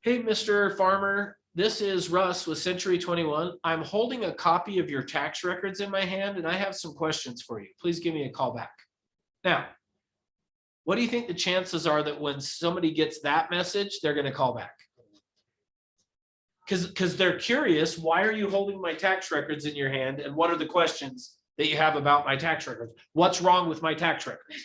S2: Hey, Mr. Farmer, this is Russ with Century 21. I'm holding a copy of your tax records in my hand, and I have some questions for you. Please give me a call back. Now, what do you think the chances are that when somebody gets that message, they're going to call back? Because they're curious, why are you holding my tax records in your hand? And what are the questions that you have about my tax records? What's wrong with my tax records?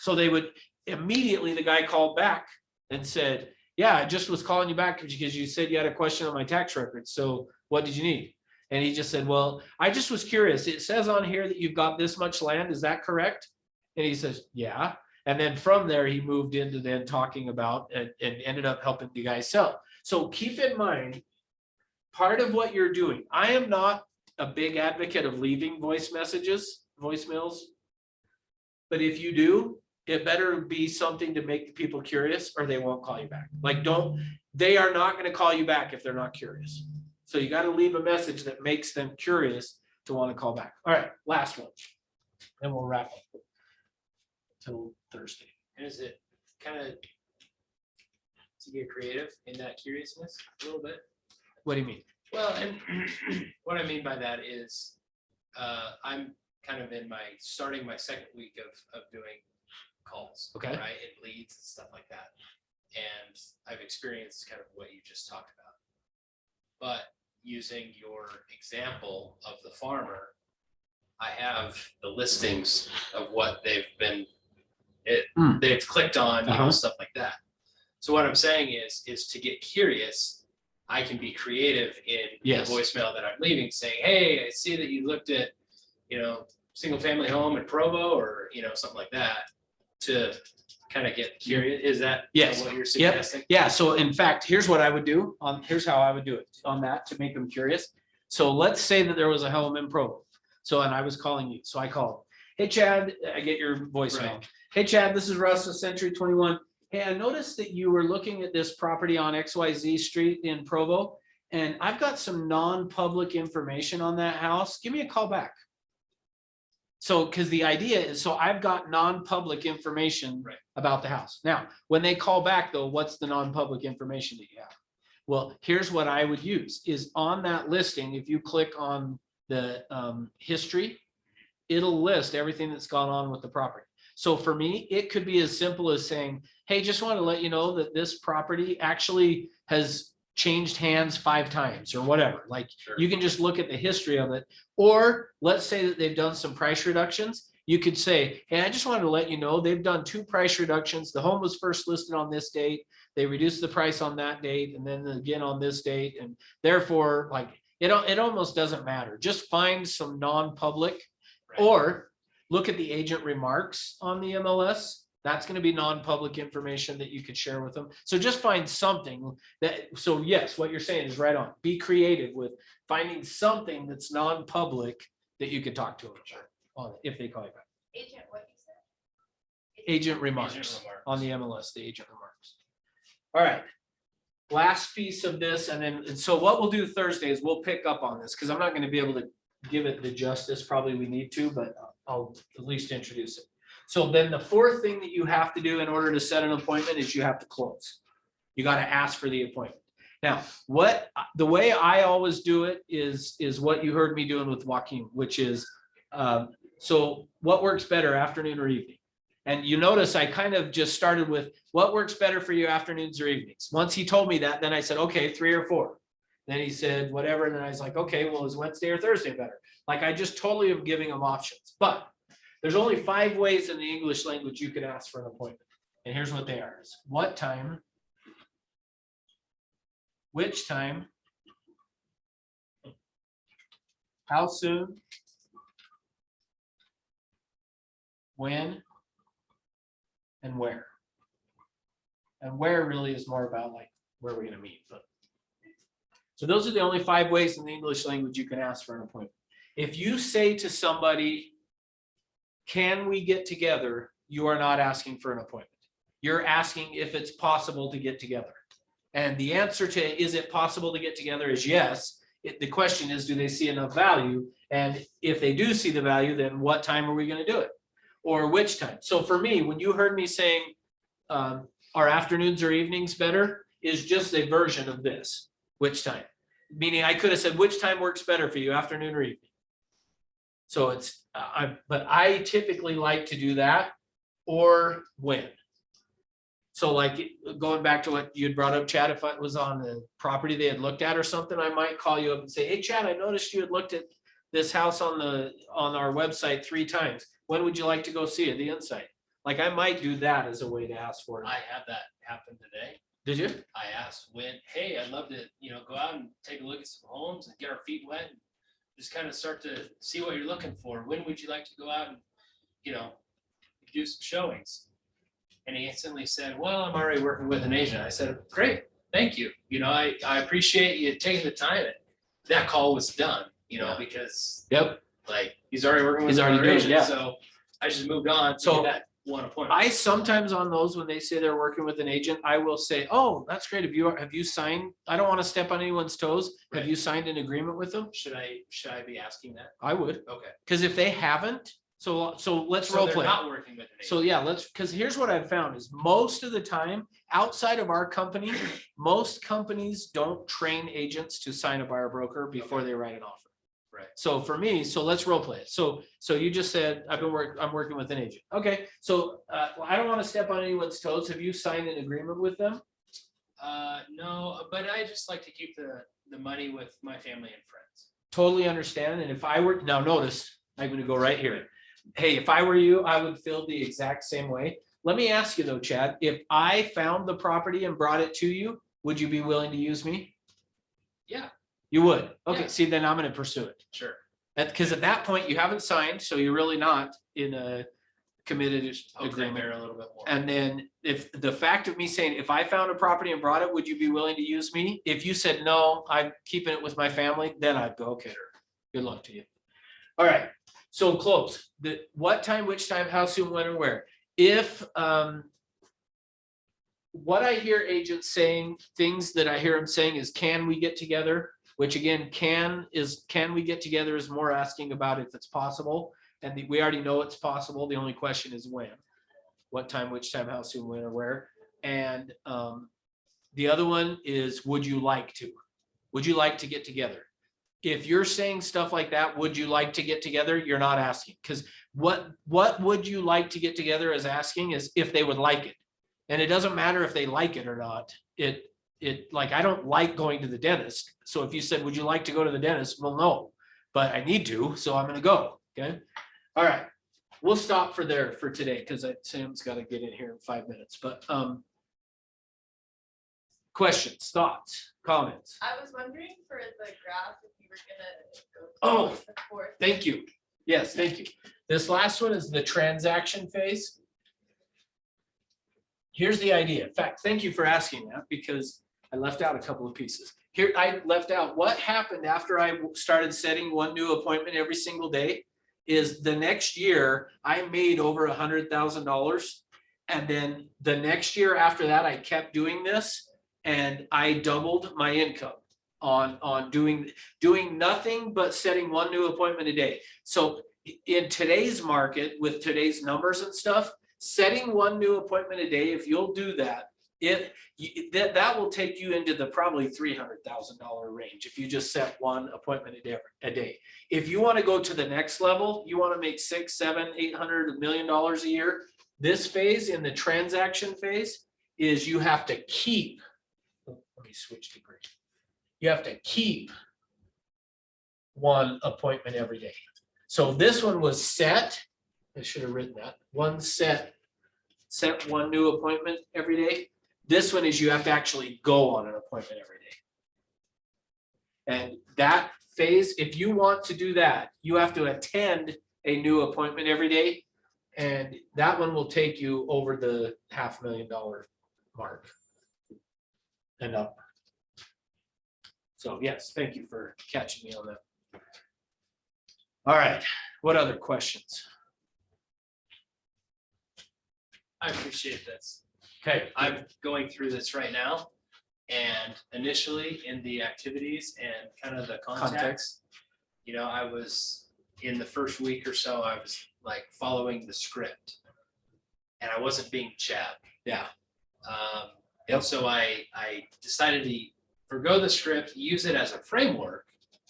S2: So they would immediately, the guy called back and said, yeah, I just was calling you back because you said you had a question on my tax records. So what did you need? And he just said, well, I just was curious. It says on here that you've got this much land. Is that correct? And he says, yeah. And then from there, he moved into then talking about and ended up helping the guy sell. So keep in mind, part of what you're doing, I am not a big advocate of leaving voicemails. But if you do, it better be something to make the people curious or they won't call you back. Like they are not going to call you back if they're not curious. So you got to leave a message that makes them curious to want to call back. All right, last one. Then we'll wrap up till Thursday.
S4: And is it kind of to get creative in that curiousness a little bit?
S2: What do you mean?
S4: Well, and what I mean by that is I'm kind of starting my second week of doing calls,
S2: Okay.
S4: right, and leads and stuff like that. And I've experienced kind of what you just talked about. But using your example of the farmer, I have the listings of what they've clicked on, stuff like that. So what I'm saying is to get curious, I can be creative in
S2: Yes.
S4: the voicemail that I'm leaving, saying, hey, I see that you looked at, single family home in Provo or, something like that, to kind of get curious. Is that
S2: Yes.
S4: what you're suggesting?
S2: Yeah, so in fact, here's what I would do here's how I would do it on that to make them curious. So let's say that there was a home in Provo. And I was calling you. So I called, hey, Chad, I get your voicemail.
S4: Right.
S2: Hey, Chad, this is Russ with Century 21. Hey, I noticed that you were looking at this property on XYZ Street in Provo, and I've got some non-public information on that house. Give me a call back. So, because the idea is, so I've got non-public information about the house. Now, when they call back though, what's the non-public information that you have? Well, here's what I would use is on that listing, if you click on the history, it'll list everything that's gone on with the property. So for me, it could be as simple as saying, hey, just want to let you know that this property actually has changed hands 5 times or whatever. Like,
S4: Sure.
S2: You can just look at the history of it. Or let's say that they've done some price reductions you could say, hey, I just wanted to let you know, they've done 2 price reductions. The home was first listed on this date. They reduced the price on that date and then again on this date. And therefore, like, it almost doesn't matter. Just find some non-public
S4: Right.
S2: or look at the agent remarks on the MLS. That's going to be non-public information that you could share with them. So just find something that, so yes, what you're saying is right on. Be creative with finding something that's non-public that you could talk to them on if they call you back.
S8: Agent, what you said?
S2: Agent remarks
S4: Agent remarks.
S2: on the MLS, the agent remarks. All right. Last piece of this, and so what we'll do Thursday is we'll pick up on this because I'm not going to be able to give it the justice probably we need to, but I'll at least introduce it. So then the 4th thing that you have to do in order to set an appointment is you have to close. You got to ask for the appointment. Now, the way I always do it is what you heard me doing with Joaquin, which is, so what works better, afternoon or evening? And you notice I kind of just started with what works better for you, afternoons or evenings. Once he told me that, then I said, okay, 3 or 4. Then he said, whatever. And then I was like, okay, well, is Wednesday or Thursday better? Like, I just totally am giving him options. But there's only 5 ways in the English language you could ask for an appointment. And here's what they are. Is what time, which time, how soon, when, and where. And where really is more about like where we're going to meet. But so those are the only 5 ways in the English language you can ask for an appointment. If you say to somebody, can we get together? You are not asking for an appointment. You're asking if it's possible to get together. And the answer to is it possible to get together is yes. The question is, do they see enough value? And if they do see the value, then what time are we going to do it? Or which time? So for me, when you heard me saying, are afternoons or evenings better, is just a version of this, which time. Meaning I could have said, which time works better for you, afternoon or evening? So it's, but I typically like to do that or when. So like going back to what you had brought up, Chad, if it was on the property they had looked at or something, I might call you up and say, hey, Chad, I noticed you had looked at this house on our website 3 times. When would you like to go see it, the inside? Like I might do that as a way to ask for it.
S4: I had that happen today.
S2: Did you?
S4: I asked when, hey, I'd love to, go out and take a look at some homes and get our feet wet. And just kind of start to see what you're looking for. When would you like to go out and, do some showings? And he instantly said, well, I'm already working with an agent. I said, great, thank you. I appreciate you taking the time. That call was done,
S2: Yeah.
S4: because
S2: Yep.
S4: like he's already working with
S2: He's already
S4: another
S2: doing it,
S4: agent.
S2: yeah.
S4: So I just moved on to
S2: So
S4: that one appointment.
S2: I sometimes on those, when they say they're working with an agent, I will say, oh, that's great. Have you signed? I don't want to step on anyone's toes. Have
S4: Right.
S2: you signed an agreement with them?
S4: Should I be asking that?
S2: I would.
S4: Okay.
S2: Because if they haven't, so let's
S4: So
S2: role
S4: they're
S2: play.
S4: not working with an agent.
S2: So yeah, because here's what I've found is most of the time, outside of our company, most companies don't train agents to sign a buyer broker before they write an offer.
S4: Right.
S2: So for me, so let's role play it. So you just said, I'm working with an agent. Okay, so I don't want to step on anyone's toes. Have you signed an agreement with them?
S4: No, but I just like to keep the money with my family and friends.
S2: Totally understand. And if I were, now notice, I'm going to go right here. Hey, if I were you, I would feel the exact same way. Let me ask you though, Chad, if I found the property and brought it to you, would you be willing to use me?
S4: Yeah.
S2: You would? Okay,
S4: Yeah.
S2: see, then I'm going to pursue it.
S4: Sure.
S2: Because at that point you haven't signed, so you're really not in a committed
S4: Hopefully
S2: agreement.
S4: bear a little bit more.
S2: And then if the fact of me saying, if I found a property and brought it, would you be willing to use me? If you said, no, I'm keeping it with my family, then I'd go, okay, good luck to you. All right, so close. What time, which time, how soon, when, and where? If what I hear agents saying, things that I hear them saying is, can we get together? Which again, can we get together is more asking about if it's possible. And we already know it's possible. The only question is when. What time, which time, how soon, when, or where. And the other one is, would you like to? Would you like to get together? If you're saying stuff like that, would you like to get together? You're not asking. Because what would you like to get together is asking is if they would like it. And it doesn't matter if they like it or not. Like, I don't like going to the dentist. So if you said, would you like to go to the dentist? Well, no, but I need to, so I'm going to go. Okay. All right. we'll stop for there for today, because Sam's got to get in here in 5 minutes, but, questions, thoughts, comments?
S8: I was wondering for the graph if you were gonna go.
S2: Oh,
S8: towards the fourth.
S2: Thank you. Yes, thank you. This last one is the transaction phase. Here's the idea. In fact, thank you for asking that, because I left out a couple of pieces. Here, I left out what happened after I started setting one new appointment every single day. Is the next year I made over $100,000. And then the next year after that, I kept doing this and I doubled my income on doing nothing but setting one new appointment a day. So in today's market, with today's numbers and stuff, setting one new appointment a day, if you'll do that, that will take you into the probably $300,000 range if you just set one appointment a day. If you want to go to the next level, you want to make $600, $700, $800, $1 million a year. This phase, in the transaction phase, is you have to keep. Let me switch to green. You have to keep one appointment every day. So this one was set. I should have written that. One set one new appointment every day. This one is you have to actually go on an appointment every day. And that phase, if you want to do that, you have to attend a new appointment every day. And that one will take you over the $500,000 mark and up. So yes, thank you for catching me on that. All right, what other questions?
S4: I appreciate this.
S2: Okay,
S4: I'm going through this right now. And initially in the activities and kind of the context, you know, I was in the first week or so, I was like following the script and I wasn't being Chad.
S2: Yeah.
S4: And so I decided to forgo the script, use it as a framework.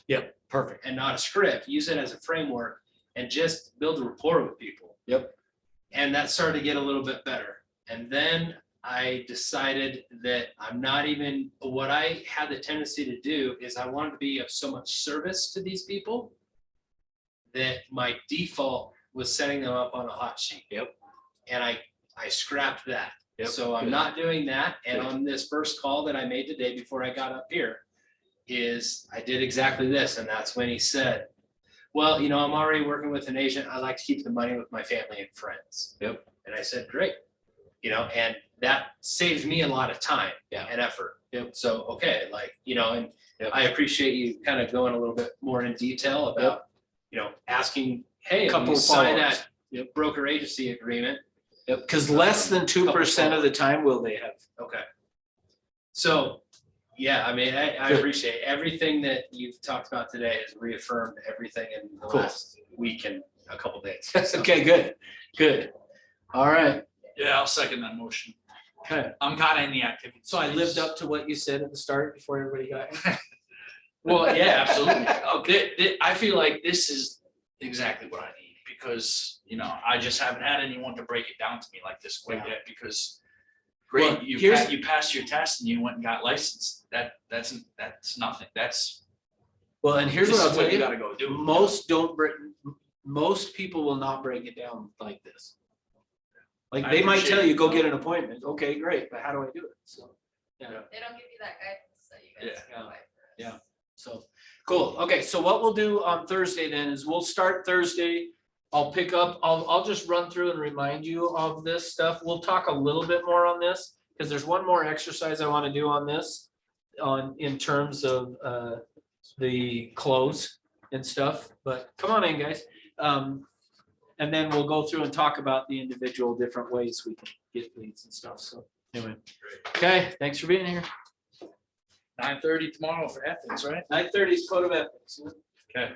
S2: Yep, perfect.
S4: And not a script, use it as a framework and just build a rapport with people.
S2: Yep.
S4: And that started to get a little bit better. And then I decided that I'm not even, what I had the tendency to do is I wanted to be of so much service to these people that my default was setting them up on a hot sheet.
S2: Yep.
S4: And I scrapped that.
S2: Yep.
S4: So I'm
S2: Good.
S4: not doing that. And
S2: Good.
S4: on this first call that I made today before I got up here is I did exactly this. And that's when he said, well, you know, I'm already working with an agent. I like to keep the money with my family and friends.
S2: Yep.
S4: And I said, great. You know, and that saves me a lot of time and effort.
S2: Yep.
S4: So, okay, like, you know, and
S2: Yep.
S4: I appreciate you kind of going a little bit more in detail about, you know, asking, hey,
S2: Couple
S4: you sign
S2: follow-ups.
S4: that broker agency agreement.
S2: Yep, because less than 2% of the time will they have.
S4: Okay. So, yeah, I mean, I
S2: Good.
S4: appreciate everything that you've talked about today has reaffirmed everything in the
S2: Cool.
S4: last week and a couple days. So,
S2: Okay, good, good. All right,
S3: Yeah, I'll second that motion.
S2: okay.
S3: I'm kind of in the activity.
S2: So I lived up to what you said at the start before everybody got here.
S3: Well, yeah, absolutely. Okay, I feel like this is exactly what I need because, you know, I just haven't had anyone to break it down to me like this quick
S2: Yeah.
S3: yet because
S2: Well,
S3: great,
S2: here's-
S3: you passed your test and you went and got licensed. That's nothing.
S2: Well, and here's
S3: This
S2: what
S3: is
S2: I'll tell
S3: you
S2: you.
S3: gotta go do.
S2: Most people will not break it down like this. Like
S3: I
S2: they might
S3: appreciate
S2: tell you,
S3: it.
S2: go get an appointment. Okay, great, but how do I do it? So, yeah.
S8: They don't give you that guidance that you guys
S2: Yeah.
S8: provide for us.
S2: Yeah. So, cool. Okay, so what we'll do on Thursday then is we'll start Thursday. I'll pick up, I'll just run through and remind you of this stuff. We'll talk a little bit more on this because there's one more exercise I want to do on this in terms of the close and stuff, but come on in, guys. And then we'll go through and talk about the individual different ways we can get leads and stuff. So anyway, okay, thanks for being here.
S3: 9:30 tomorrow for ethics, right?
S2: 9:30 is code of ethics.
S3: Okay.